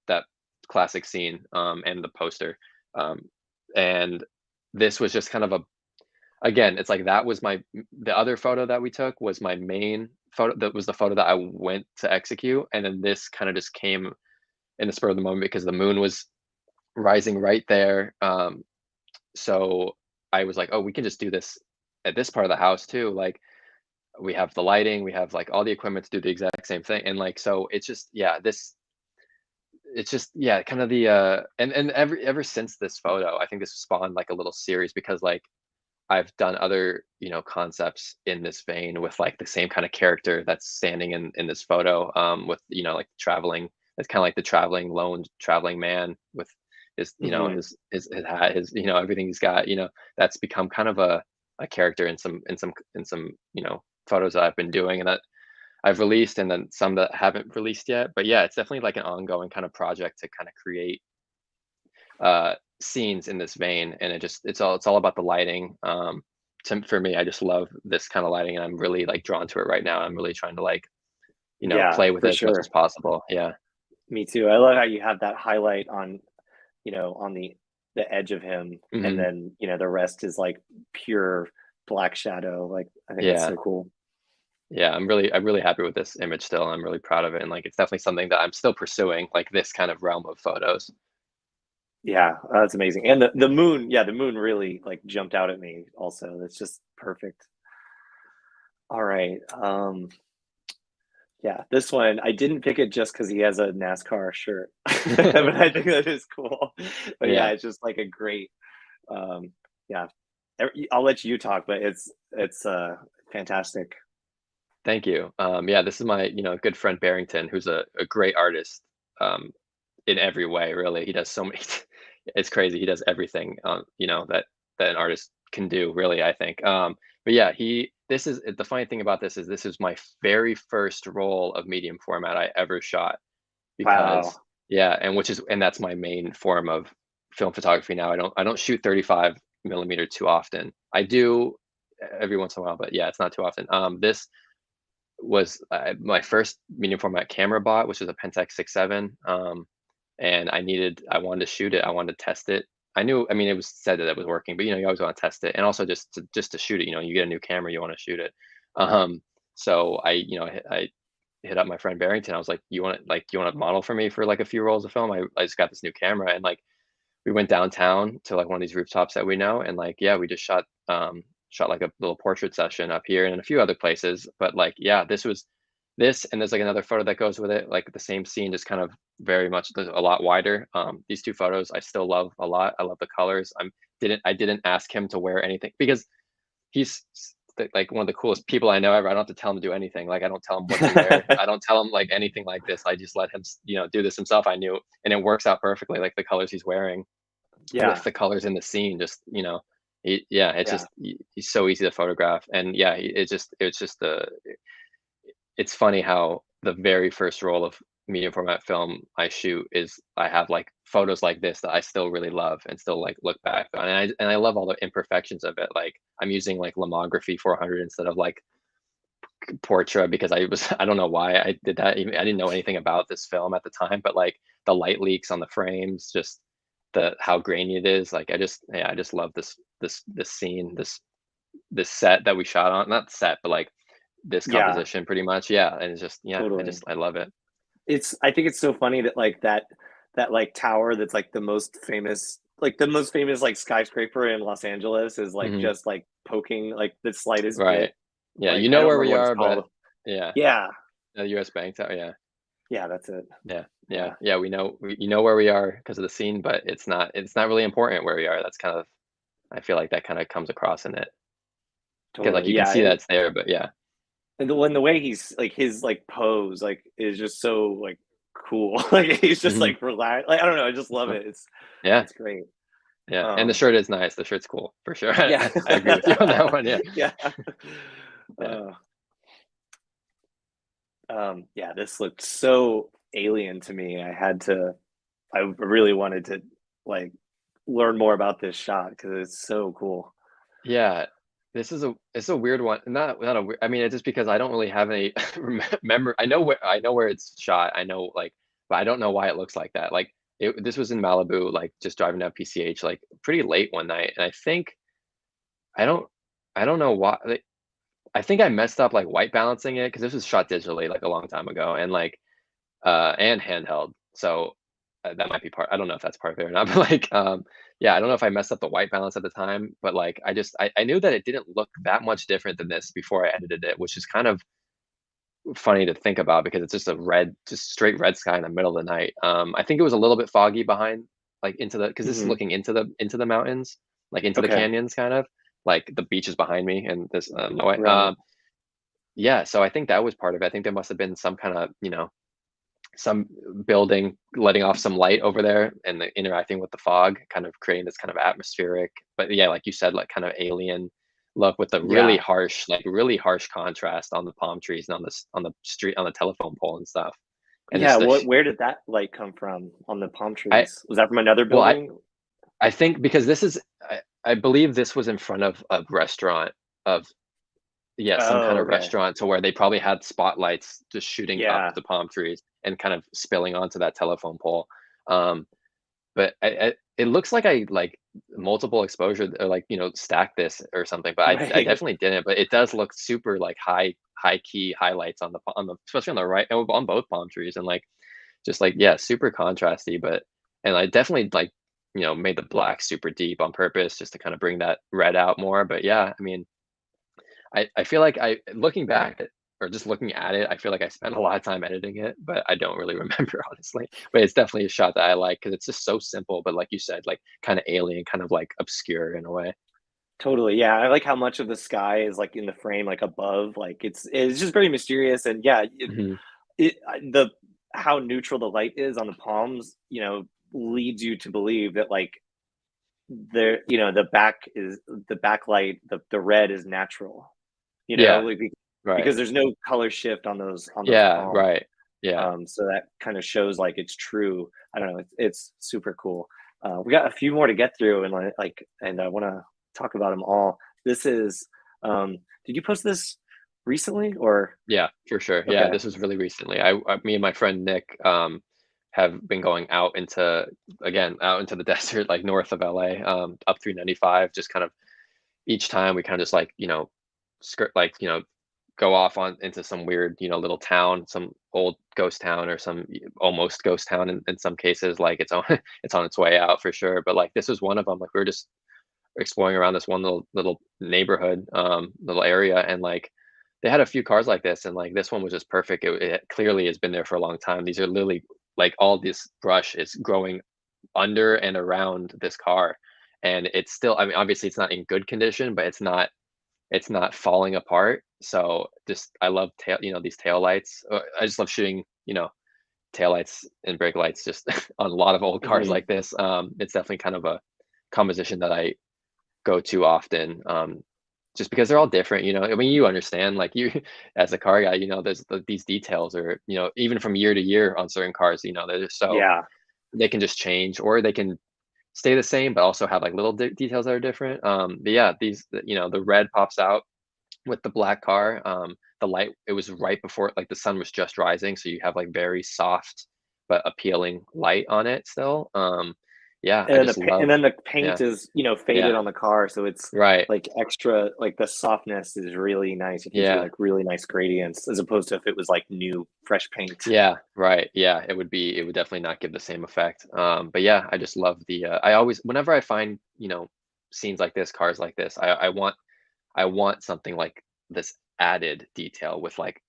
that classic scene, and the poster. Um, and this was just kind of a again, it's like that was the other photo that we took was my main photo. That was the photo that I went to execute, and then this kind of just came in the spur of the moment because the moon was rising right there. So I was like, oh, we can just do this at this part of the house too. Like we have the lighting, we have like all the equipment to do the exact same thing, and like so it's just it's just kind of the and ever since this photo, I think this spawned like a little series because like I've done other concepts in this vein with like the same kind of character that's standing in this photo, with like traveling. It's kind of like the traveling lone traveling man with his Hmm. his hat, his everything he's got. That's become kind of a character in some photos that I've been doing and that I've released, and then some that haven't released yet. But yeah, it's definitely like an ongoing kind of project to kind of create scenes in this vein, and it's all about the lighting. For me, I just love this kind of lighting, and I'm really like drawn to it right now. I'm really trying to like Yeah, play with for it as much as sure. possible. Yeah. Me too. I love how you have that highlight on, on the edge of him, and Hmm. then the rest is like pure black shadow. Like I think that's Yeah. so cool. Yeah, I'm really happy with this image still. I'm really proud of it, and like it's definitely something that I'm still pursuing, like this kind of realm of photos. Yeah, that's amazing. And the moon, yeah, the moon really like jumped out at me. Also, that's just perfect. All right. Yeah, this one I didn't pick it just because he has a NASCAR shirt, but I think that is cool. But yeah, Yeah. it's just like a great, um, yeah. I'll let you talk, but it's fantastic. Thank you. Yeah, this is my good friend Barrington, who's a great artist, um, in every way. Really, he does so many. It's crazy. He does everything, that an artist can do. Really, I think. But yeah, he. This is the funny thing about this is my very first roll of medium format I ever shot because Wow. yeah, and that's my main form of film photography now. I don't shoot 35 millimeter too often. I do every once in a while, but yeah, it's not too often. This was my first medium format camera bought, which was a Pentax 6.7. And I wanted to shoot it. I wanted to test it. I knew, I mean, it was said that it was working, but you always want to test it, and also just to shoot it. You get a new camera, you want to shoot it. Um, so I hit up my friend Barrington. I was like, you want to model for me for like a few rolls of film? I just got this new camera, and like we went downtown to like one of these rooftops that we know, and like yeah, we just shot like a little portrait session up here and a few other places. But like yeah, this, and there's like another photo that goes with it, like the same scene, just kind of very much a lot wider. These two photos I still love a lot. I love the colors. I didn't ask him to wear anything because he's like one of the coolest people I know ever. I don't have to tell him to do anything. Like I don't tell him what to wear. I don't tell him like anything like this. I just let him, do this himself. I knew, and it works out perfectly. Like the colors he's wearing Yeah, with the colors in the scene, just yeah, it's yeah, just he's so easy to photograph, and yeah, it's funny how the very first roll of medium format film I shoot is I have like photos like this that I still really love and still like look back on, and I love all the imperfections of it. Like I'm using like lomography 400 instead of like Portra because I don't know why I did that. Even I didn't know anything about this film at the time, but like the light leaks on the frames, just the how grainy it is. Like I just love this scene, this set that we shot on, not set, but like this yeah, composition pretty much. Yeah, and it's just yeah, totally. I love it. I think it's so funny that like that like tower that's like the most famous like skyscraper in Los Angeles is like Hmm. just like poking like the slightest Right. bit. Yeah, Like you I know don't where remember we what it's are, but called. yeah, Yeah, the U.S. Bank Tower. Yeah, yeah, that's it. yeah, yeah, Yeah, yeah. You know where we are because of the scene, but it's not really important where we are. That's kind of I feel like that kind of comes across in it because like totally. you can Yeah, see that it's there, but yeah. and the way he's like his like pose like is just so like cool. Like he's just Hmm. like relaxed. Like I don't know, I just love it. Yeah, It's great. yeah, and the Um, shirt is nice. The shirt's cool for sure. yeah, I agree with you on that one. Yeah, yeah. yeah, Uh, yeah, this looked so alien to me. I really wanted to like learn more about this shot because it's so cool. yeah. It's a weird one. Not a weird. I mean, it's just because I don't really have any remember. I know where it's shot. I know like, but I don't know why it looks like that. Like this was in Malibu, like just driving down PCH, like pretty late one night, and I don't I don't know why. Like, I think I messed up like white balancing it because this was shot digitally like a long time ago, and like and handheld. So that might be part. I don't know if that's part of it or not, but like, yeah, I don't know if I messed up the white balance at the time, but like, I knew that it didn't look that much different than this before I edited it, which is kind of funny to think about because it's just just straight red sky in the middle of the night. I think it was a little bit foggy behind, like because this is Hmm. looking into the mountains, like into the Okay, canyons, kind of like the beach is behind me and this no way. right. Yeah, so I think that was part of it. I think there must have been some kind of some building letting off some light over there and interacting with the fog, kind of creating this kind of atmospheric, but yeah, like you said, like kind of alien look with the Yeah, really harsh contrast on the palm trees and on the street, on the telephone pole and stuff. And yeah. just Where did that light come from on the palm I trees? Was that from another well building? I think because I believe this was in front of a restaurant of yeah, some kind Oh, of okay. restaurant to where they probably had spotlights just shooting up Yeah. the palm trees and kind of spilling onto that telephone pole. Um, but it looks like I like multiple exposure or like stack this or something, but I Right. definitely didn't. But it does look super like high key highlights on the especially on the right on both palm trees, and like just like yeah, super contrasty. But and I definitely like made the black super deep on purpose just to kind of bring that red out more. But yeah, I mean I feel like looking back or just looking at it, I feel like I spent a lot of time editing it, but I don't really remember honestly. But it's definitely a shot that I like because it's just so simple, but like you said, like kind of alien, kind of like obscure in a way. Totally. Yeah, I like how much of the sky is like in the frame, like above. Like it's just very mysterious, and yeah, Hmm. the how neutral the light is on the palms, leads you to believe that like the backlight, the red is natural. Yeah, Like right. because there's no color shift on those Yeah, palms. right. Yeah. So that kind of shows like it's true. I don't know. It's super cool. We got a few more to get through, and and I want to talk about them all. This is. Did you post this recently or? Yeah, for sure. Yeah, Okay. this was really recently. Me and my friend Nick have been going out into the desert, like north of LA, up through 95, just kind of each time we kind of just like, skirt like, go off on into some weird, little town, some old ghost town or some almost ghost town in some cases, like it's on it's on its way out for sure. But like this was one of them. Like we were just exploring around this one little neighborhood, little area, and like they had a few cars like this, and like this one was just perfect. It clearly has been there for a long time. These are literally like all this brush is growing under and around this car, and it's still, I mean, obviously it's not in good condition, but it's not falling apart. So just I love these tail lights. I just love shooting, tail lights and brake lights just on a lot of old cars Mhm. like this. It's definitely kind of a composition that I go to often, just because they're all different. I mean, you understand, like you as a car guy, there's these details, or even from year to year on certain cars, they're just so Yeah. they can just change, or they can stay the same, but also have like little details that are different. But yeah, the red pops out with the black car. The light, it was right before, like the sun was just rising, so you have like very soft but appealing light on it still. Yeah, I And then just love. the Yeah, paint is, faded yeah, on the car, so it's right. like extra, like the softness is really nice. It gives you Yeah, like really nice gradients as opposed to if it was like new, fresh paint. yeah, right. Yeah, it would definitely not give the same effect. But yeah, I just love I always, whenever I find, scenes like this, cars like this, I want something like this added detail with like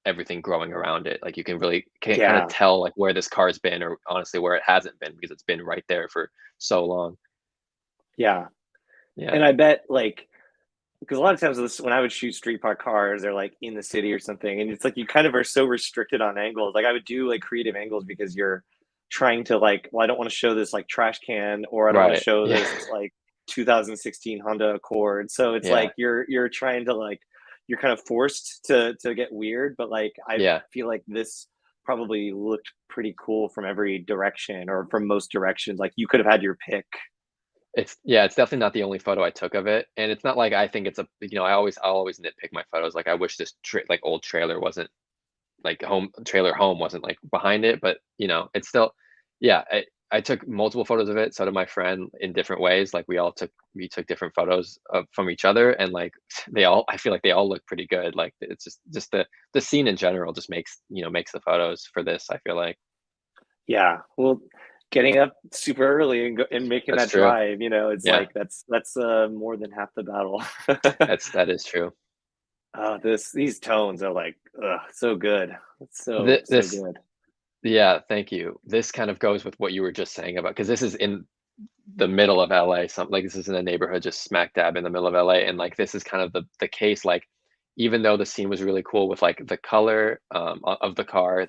everything growing around it. Like you can really kind of Yeah, tell like where this car's been, or honestly where it hasn't been, because it's been right there for so long. yeah. Yeah. And I bet like because a lot of times when I would shoot street park cars, they're like in the city or something, and it's like you kind of are so restricted on angles. Like I would do like creative angles because you're trying to like, well, I don't want to show this like trash can, or I don't want to Right. show Yeah. this like 2016 Honda Accord. So it's Yeah. like you're trying to like you're kind of forced to get weird, but like I Yeah. feel like this probably looked pretty cool from every direction or from most directions. Like you could have had your pick. It's definitely not the only photo I took of it, and it's not like I think it's I'll always nitpick my photos. Like I wish this like old trailer wasn't like home wasn't like behind it, but it's still, yeah. I took multiple photos of it. So did my friend, in different ways. Like we took different photos from each other, and like I feel like they all look pretty good. Like it's just the scene in general just makes the photos for this, I feel like. Yeah. Well, getting up super early and and making That's that true. drive, it's Yeah, like that's more than half the battle. that is true. These tones are like so good. It's so This, good. yeah, thank you. This kind of goes with what you were just saying about, because this is in the middle of LA. Something like this is in a neighborhood just smack dab in the middle of LA, and like this is kind of the case. Like even though the scene was really cool with like the color, of the car,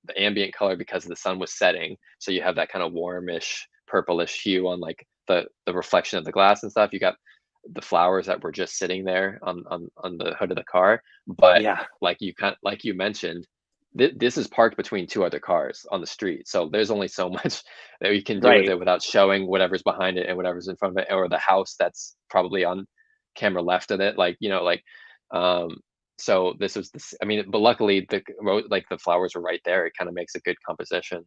the ambient color, because the sun was setting, so you have that kind of warmish purplish hue on like the reflection of the glass and stuff. You got the flowers that were just sitting there on the hood of the car, but Yeah. like you mentioned, this is parked between two other cars on the street, so there's only so much that we can do with Right. it without showing whatever's behind it and whatever's in front of it, or the house that's probably on camera left of it, like um so this was this, I mean, but luckily the road, like the flowers were right there. It kind of makes a good composition,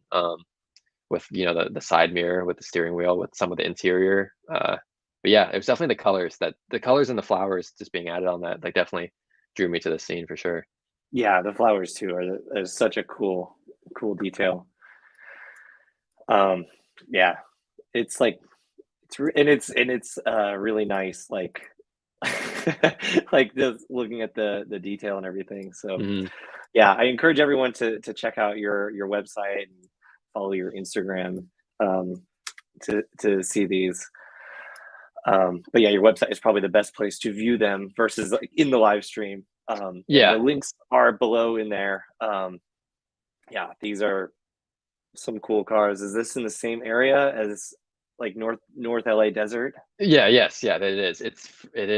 with the side mirror, with the steering wheel, with some of the interior. But yeah, it was definitely the colors and the flowers just being added on that, like, definitely drew me to the scene for sure. Yeah, the flowers too are such a cool detail. Um yeah. It's like and it's really nice like like just looking at the detail and everything. So Mhm. yeah, I encourage everyone to check out your website and follow your Instagram um, to see these. But yeah, your website is probably the best place to view them versus like in the live stream. And the Yeah. links are below in there. Yeah, these are some cool cars. Is this in the same area as like North LA Desert? Yeah, yes, yeah, that it is. It's it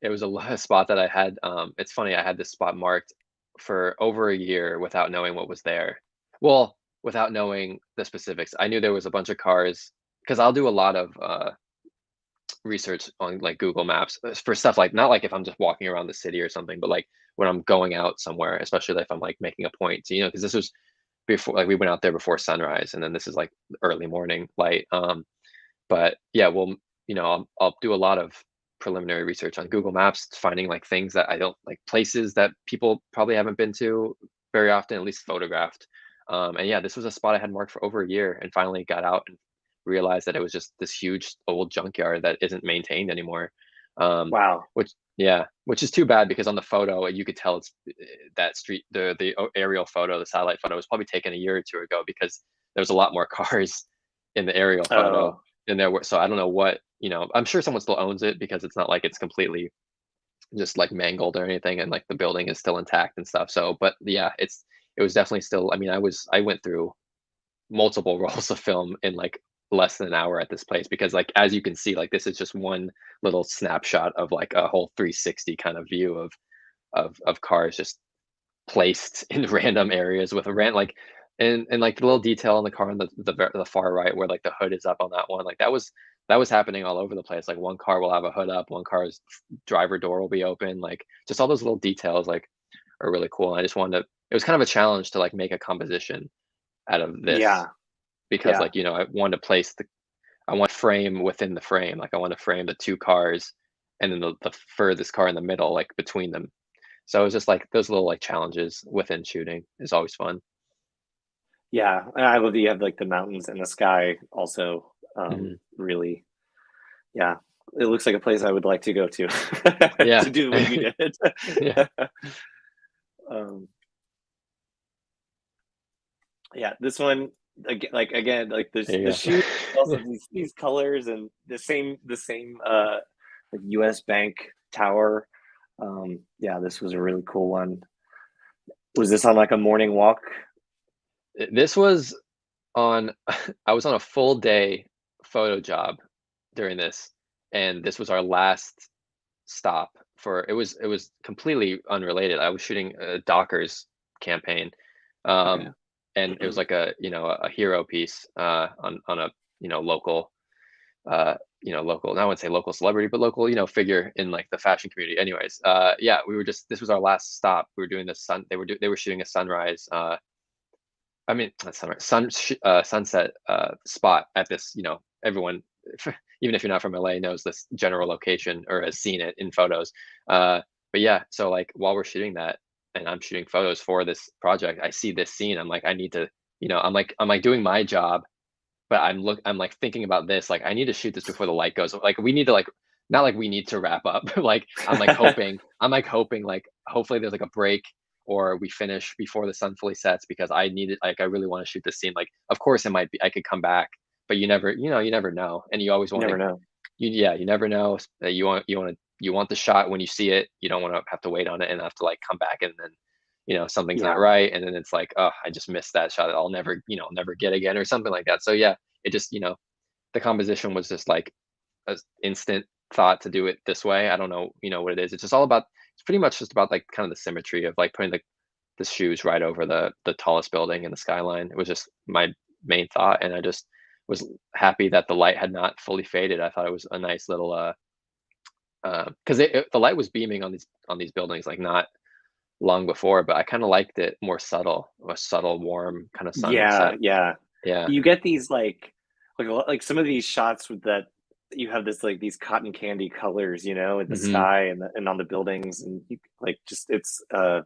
was a spot that I had. It's funny, I had this spot marked for over a year without knowing what was there. Well, without knowing the specifics. I knew there was a bunch of cars, because I'll do a lot of research on like Google Maps, for stuff like, not like if I'm just walking around the city or something, but like when I'm going out somewhere, especially if I'm like making a point. So, because this was before, like we went out there before sunrise, and then this is like early morning light. But yeah, we'll, I'll do a lot of preliminary research on Google Maps, finding like things that I don't like, places that people probably haven't been to very often, at least photographed. And yeah, this was a spot I had marked for over a year, and finally got out and realized that it was just this huge old junkyard that isn't maintained anymore. Wow. Which is too bad, because on the photo you could tell it's that street, the aerial photo, the satellite photo was probably taken a year or two ago, because there's a lot more cars in the aerial photo Oh, than there were. So I don't know what, I'm sure someone still owns it, because it's not like it's completely just like mangled or anything, and like the building is still intact and stuff. So, but yeah, it was definitely still, I mean, I went through multiple rolls of film in like less than an hour at this place, because like, as you can see, like this is just one little snapshot of like a whole 360 kind of view of cars just placed in random areas with a rant, like, and like the little detail in the car on the far right, where like the hood is up on that one, like that was happening all over the place. Like one car will have a hood up, one car's driver door will be open, like just all those little details like are really cool. And I just wanted to, it was kind of a challenge to like make a composition out of this, yeah, because yeah, like, I wanted to place I want frame within the frame. Like I want to frame the two cars, and then the furthest car in the middle, like between them. So it was just like those little like challenges within shooting is always fun. yeah. And I love that you have like the mountains and the sky also. Mhm. Really, yeah. It looks like a place I would like to go to Yeah. to do what you did. Yeah. um, yeah, this one again, like There the you shoes, also go. these colors and the same like US Bank tower. Yeah, this was a really cool one. Was this on like a morning walk? This was on I was on a full day photo job during this, and this was our last stop for, it was completely unrelated. I was shooting a Dockers campaign, Okay. um, and it was like a hero piece on a local, local, I wouldn't say local celebrity, but local, figure in like the fashion community. Anyways, yeah, we were just, this was our last stop. We were doing the sun. They were shooting a sunrise. I mean, not sunrise, sunset spot at this. Everyone, even if you're not from LA, knows this general location or has seen it in photos. But yeah, so like while we're shooting that, and I'm shooting photos for this project, I see this scene. I'm like, I need to, I'm like doing my job, but I'm like thinking about this, like I need to shoot this before the light goes. Like we need to like, not like we need to wrap up. Like I'm like hoping like hopefully there's like a break, or we finish before the sun fully sets, because I need it, like I really want to shoot this scene. Like of course it might be, I could come back, but you never know. And you always You want to, never know. yeah, you never know that you want the shot when you see it. You don't want to have to wait on it and have to like come back, and then something's not Yeah, right, and then it's like, oh, I just missed that shot, I'll never get again, or something like that. So yeah, it just, the composition was just like a instant thought to do it this way. I don't know, what it is. It's just all about, it's pretty much just about like kind of the symmetry of like putting the shoes right over the tallest building in the skyline. It was just my main thought, and I just was happy that the light had not fully faded. I thought it was a nice little because the light was beaming on these buildings like not long before, but I kind of liked it more subtle, a subtle, warm kind of yeah, sunset. yeah. Yeah. You get these like some of these shots with that you have this like these cotton candy colors, in the Hmm. sky and on the buildings, and you, like just yeah,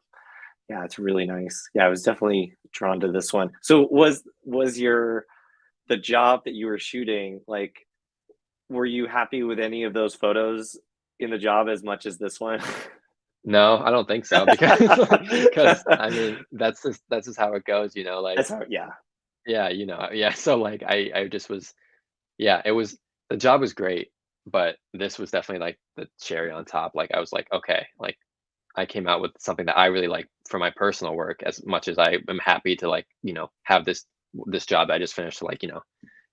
it's really nice. Yeah, I was definitely drawn to this one. So was your the job that you were shooting, like, were you happy with any of those photos in the job as much as this one? No, I don't think so, because because I mean that's just how it goes, like That's hard. Yeah, yeah, yeah. So like I just was, yeah, it was, the job was great, but this was definitely like the cherry on top. Like I was like, okay, like I came out with something that I really like for my personal work, as much as I am happy to like, have this job that I just finished to like,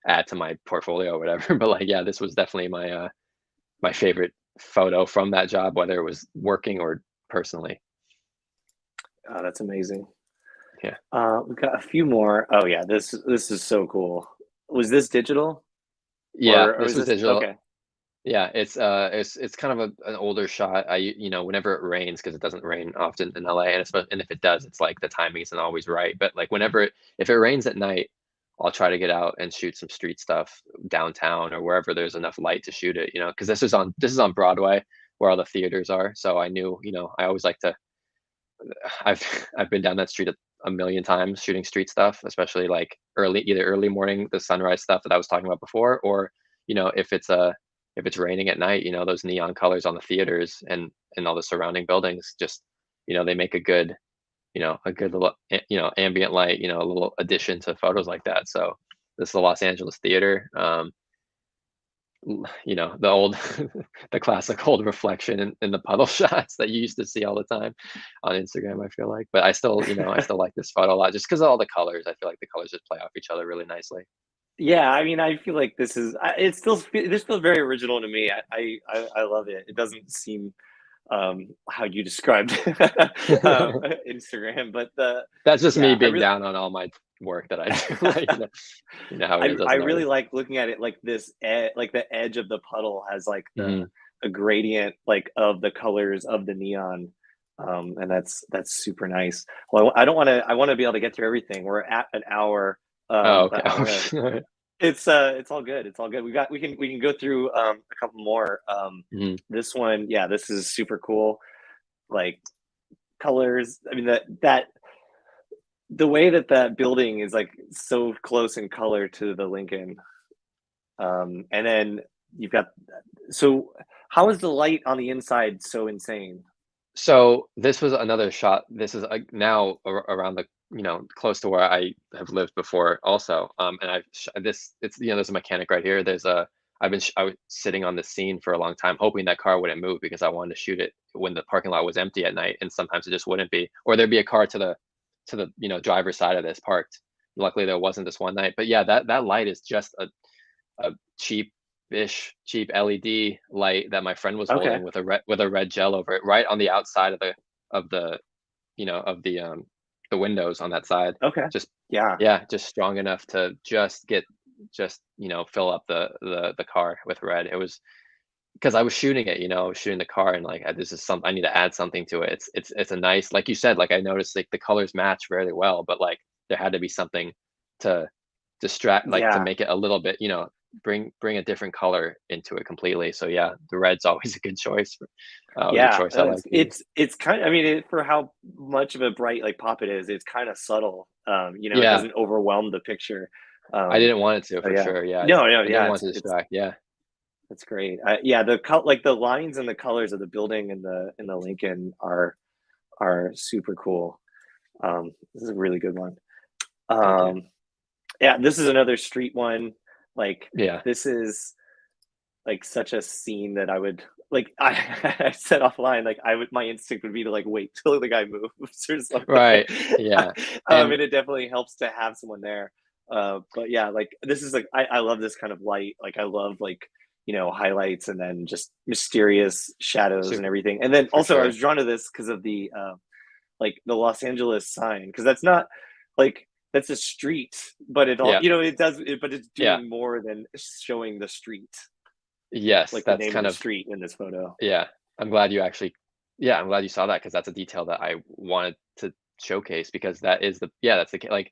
add to my portfolio or whatever. But like, yeah, this was definitely my favorite photo from that job, whether it was working or personally. oh, that's amazing. Yeah. We've got a few more. Oh yeah, this is so cool. Was this digital Yeah, or this was was this digital. okay? Yeah, it's kind of an older shot. Whenever it rains, because it doesn't rain often in LA, and if it does, it's like the timing isn't always right. But like if it rains at night, I'll try to get out and shoot some street stuff downtown or wherever there's enough light to shoot it. Because this is on Broadway where all the theaters are. So I knew, I always like to. I've been down that street a million times shooting street stuff, especially like either early morning, the sunrise stuff that I was talking about before, or if it's raining at night, those neon colors on the theaters and all the surrounding buildings, just they make a good little ambient light, a little addition to photos like that. So this is the Los Angeles Theater. The old the classic old reflection in the puddle shots that you used to see all the time on Instagram, I feel like. But I still like this photo a lot just because of all the colors. I feel like the colors just play off each other really nicely. Yeah, I mean, I feel like this feels very original to me. I love it. It doesn't seem how you described Instagram, but That's just me yeah, I being really down on all my work that I do. Like, how it is I as an really artist. like looking at it like like the edge of the puddle has like Mhm. the gradient like of the colors of the neon. And that's super nice. Well, I don't want to. I want to be able to get through everything. We're at an hour, Oh, okay. but I want to. Oh, It's all good. It's all good. We can go through a couple more. mhm. This one, yeah, this is super cool. Like colors. I mean that the way that that building is like so close in color to the Lincoln. And then you've got so how is the light on the inside so insane? So this was another shot. This is now around close to where I have lived before also. And there's a mechanic right here. I was sitting on this scene for a long time, hoping that car wouldn't move because I wanted to shoot it when the parking lot was empty at night, and sometimes it just wouldn't be, or there'd be a car to the driver's side of this parked. Luckily, there wasn't this one night, but yeah, that light is just a cheap LED light that my friend was Okay, holding with a red gel over it, right on the outside of the the windows on that side. okay, Just yeah, yeah, just strong enough to fill up the car with red. It was because I was shooting it, shooting the car, and like this is some I need to add something to it. It's a nice, like you said, like I noticed like the colors match very well, but like there had to be something to distract, like to yeah. make it a little bit, bring a different color into it completely. So yeah, the red's always a good choice. Was a Yeah, choice I like to use. it's kind of, I mean, for how much of a bright like pop it is, it's kind of subtle. It Yeah, doesn't overwhelm the picture. I Um, didn't want it to so for yeah, sure. Yeah, no, no, I didn't yeah, want it to distract. Yeah. it's great. Yeah, like the lines and the colors of the building and the Lincoln are super cool. This is a really good one. Thank you. Um, yeah, this is another street one. Like Yeah. this is like such a scene that I would like I said offline, like my instinct would be to like wait till the guy moves or something. Right. Yeah. And And it definitely helps to have someone there. But yeah, like this is like I love this kind of light. Like I love like highlights and then just mysterious shadows and super everything. And then for also I sure. was drawn to this because of the like the Los Angeles sign, because that's not like that's a street, but it all Yeah. but it's Yeah. doing more than showing the street, Yes, like the that's name of kind the of street in this photo. yeah. I'm glad you actually Yeah, I'm glad you saw that because that's a detail that I wanted to showcase because that is the yeah, that's the like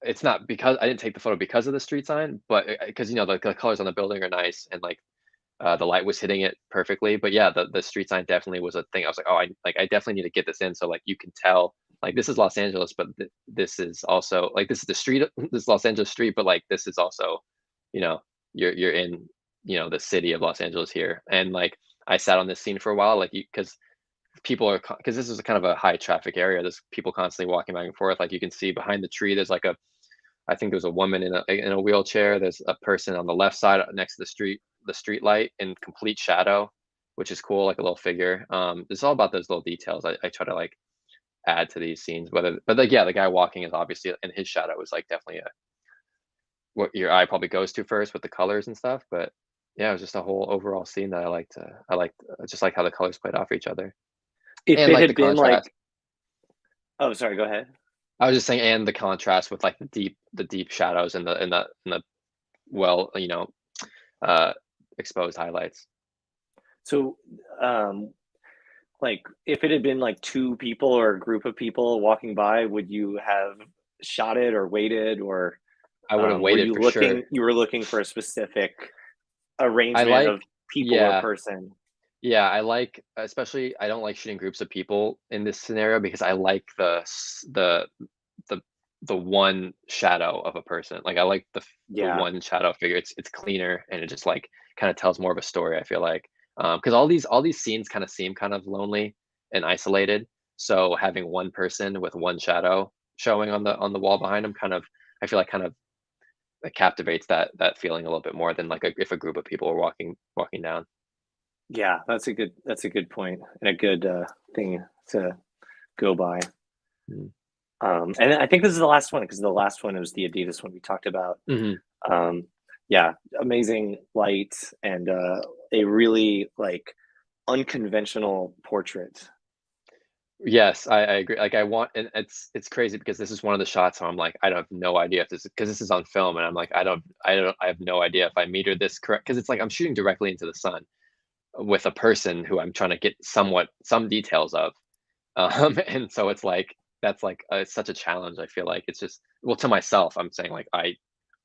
it's not because I didn't take the photo because of the street sign, but because the colors on the building are nice and like the light was hitting it perfectly. But yeah, the street sign definitely was a thing. I was like, oh, I definitely need to get this in so like you can tell like this is Los Angeles, but this is also like this is the street, this is Los Angeles street, but like this is also, you know, you're in the city of Los Angeles here, and like I sat on this scene for a while, like because because this is a kind of a high traffic area. There's people constantly walking back and forth. Like you can see behind the tree, there's like I think there's a woman in a wheelchair. There's a person on the left side next to the street light in complete shadow, which is cool, like a little figure. It's all about those little details. I try to like add to these scenes. But like yeah, the guy walking is obviously in his shadow is like definitely what your eye probably goes to first with the colors and stuff. But yeah, it was just a whole overall scene that I liked just like how the colors played off each other If and it like the had been contrast. like, oh, sorry, go ahead. I was just saying, and the contrast with like the deep shadows and the well, uh exposed highlights. So, like, if it had been like two people or a group of people walking by, would you have shot it or waited, or I would have were waited you for sure. looking for a specific I arrangement like of people or yeah. person? Yeah, I like especially I don't like shooting groups of people in this scenario because I like the the one shadow of a person. Like I like the Yeah, one shadow figure. It's cleaner and it just like kind of tells more of a story, I feel like. Because all these scenes kind of seem kind of lonely and isolated. So having one person with one shadow showing on the wall behind them kind of I feel like kind of like captivates that feeling a little bit more than like if a group of people are walking down. yeah, that's a good point and a good thing to go by. Mm. And I think this is the last one because the last one was the Adidas one we talked about. Mhm. Um, yeah, amazing light and a really like unconventional portrait. Yes, I agree. Like I want, and it's crazy because this is one of the shots where I'm like, I don't have no idea if this because this is on film, and I'm like, I have no idea if I meter this correct because it's like I'm shooting directly into the sun with a person who I'm trying to get some details of, and so it's like that's like it's such a challenge. I feel like it's just well to myself. I'm saying like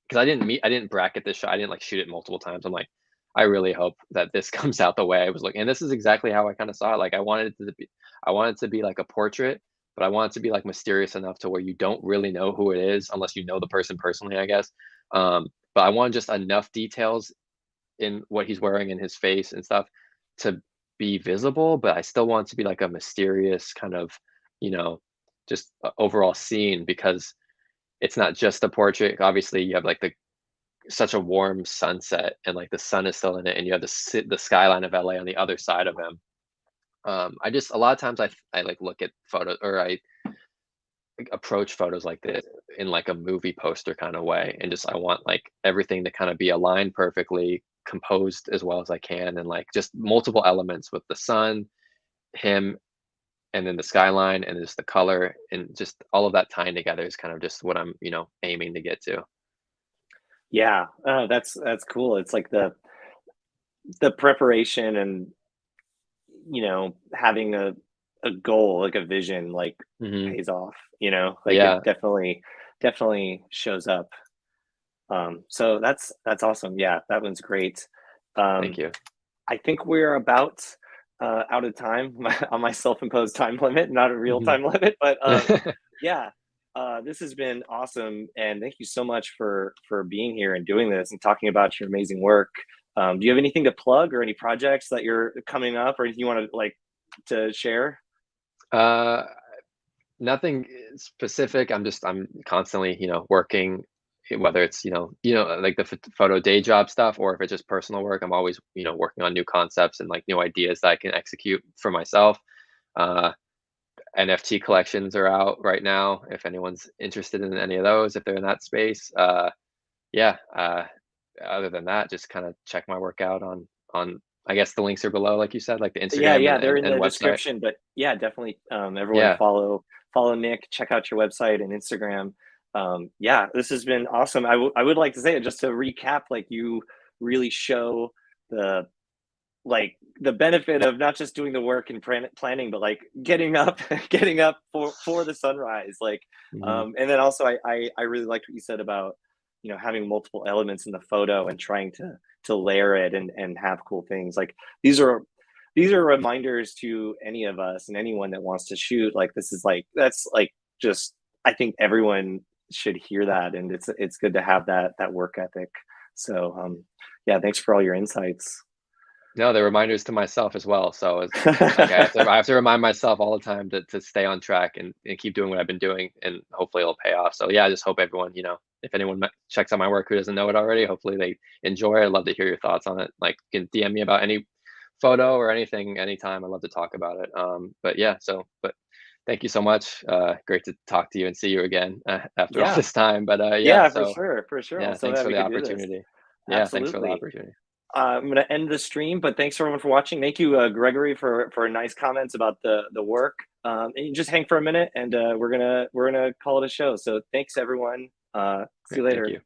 because I didn't bracket this shot. I didn't like shoot it multiple times. I'm like, I really hope that this comes out the way I was looking. And this is exactly how I kind of saw it. Like I wanted it to be like a portrait, but I want it to be like mysterious enough to where you don't really know who it is unless you know the person personally, I guess. But I want just enough details in what he's wearing in his face and stuff to be visible, but I still want it to be like a mysterious kind of, you know, just overall scene because it's not just a portrait. Obviously, you have like such a warm sunset and like the sun is still in it and you have the skyline of LA on the other side of him. I just a lot of times I like look at photos or I like, approach photos like this in like a movie poster kind of way and just I want like everything to kind of be aligned perfectly, composed as well as I can and like just multiple elements with the sun, him and then the skyline and just the color and just all of that tying together is kind of just what I'm, aiming to get to. Yeah, that's cool. It's like the preparation and having a goal, like a vision, like Mhm. pays off. Like it Yeah, definitely shows up. So that's awesome. Yeah, that one's great. thank Um, you. I think we're about out of time on my self-imposed time limit, not a real Mhm. time limit, but yeah, this has been awesome, and thank you so much for being here and doing this and talking about your amazing work. Do you have anything to plug or any projects that you're coming up or anything you want to like to share? Uh, nothing specific. I'm constantly, working, whether it's, like the photo day job stuff, or if it's just personal work. I'm always, working on new concepts and like new ideas that I can execute for myself. Uh, NFT collections are out right now. If anyone's interested in any of those, if they're in that space, yeah. Other than that, just kind of check my work out on. I guess the links are below, like you said, like the Yeah, Instagram yeah, and they're and, in and the website. description, but yeah, definitely everyone Yeah. follow Nick, check out your website and Instagram. Yeah, this has been awesome. I would like to say it just to recap, like you really show the the benefit of not just doing the work and planning, but like getting up getting up for the sunrise, like Hmm. and then also I really liked what you said about having multiple elements in the photo and trying to layer it and have cool things like these are these are reminders to any of us and anyone that wants to shoot. Like this is like that's like just I think everyone should hear that, and it's good to have that work ethic. So yeah, thanks for all your insights. No, they're reminders to myself as well. So it's like I have to remind myself all the time to stay on track and keep doing what I've been doing, and hopefully it'll pay off. So yeah, I just hope everyone, if anyone checks out my work who doesn't know it already, hopefully they enjoy it. I'd love to hear your thoughts on it. Like you can DM me about any photo or anything anytime. I'd love to talk about it. But yeah, but thank you so much. Great to talk to you and see you again after all Yeah, this time. But yeah, yeah, so for sure. I'm yeah, so thanks glad for we the could do this. opportunity. Yeah, thanks for the Absolutely. opportunity. I'm gonna end the stream, but thanks everyone for watching. Thank you, Gregory, for nice comments about the work. And you just hang for a minute, and we're gonna call it a show. So thanks everyone. See Great, you thank later. you.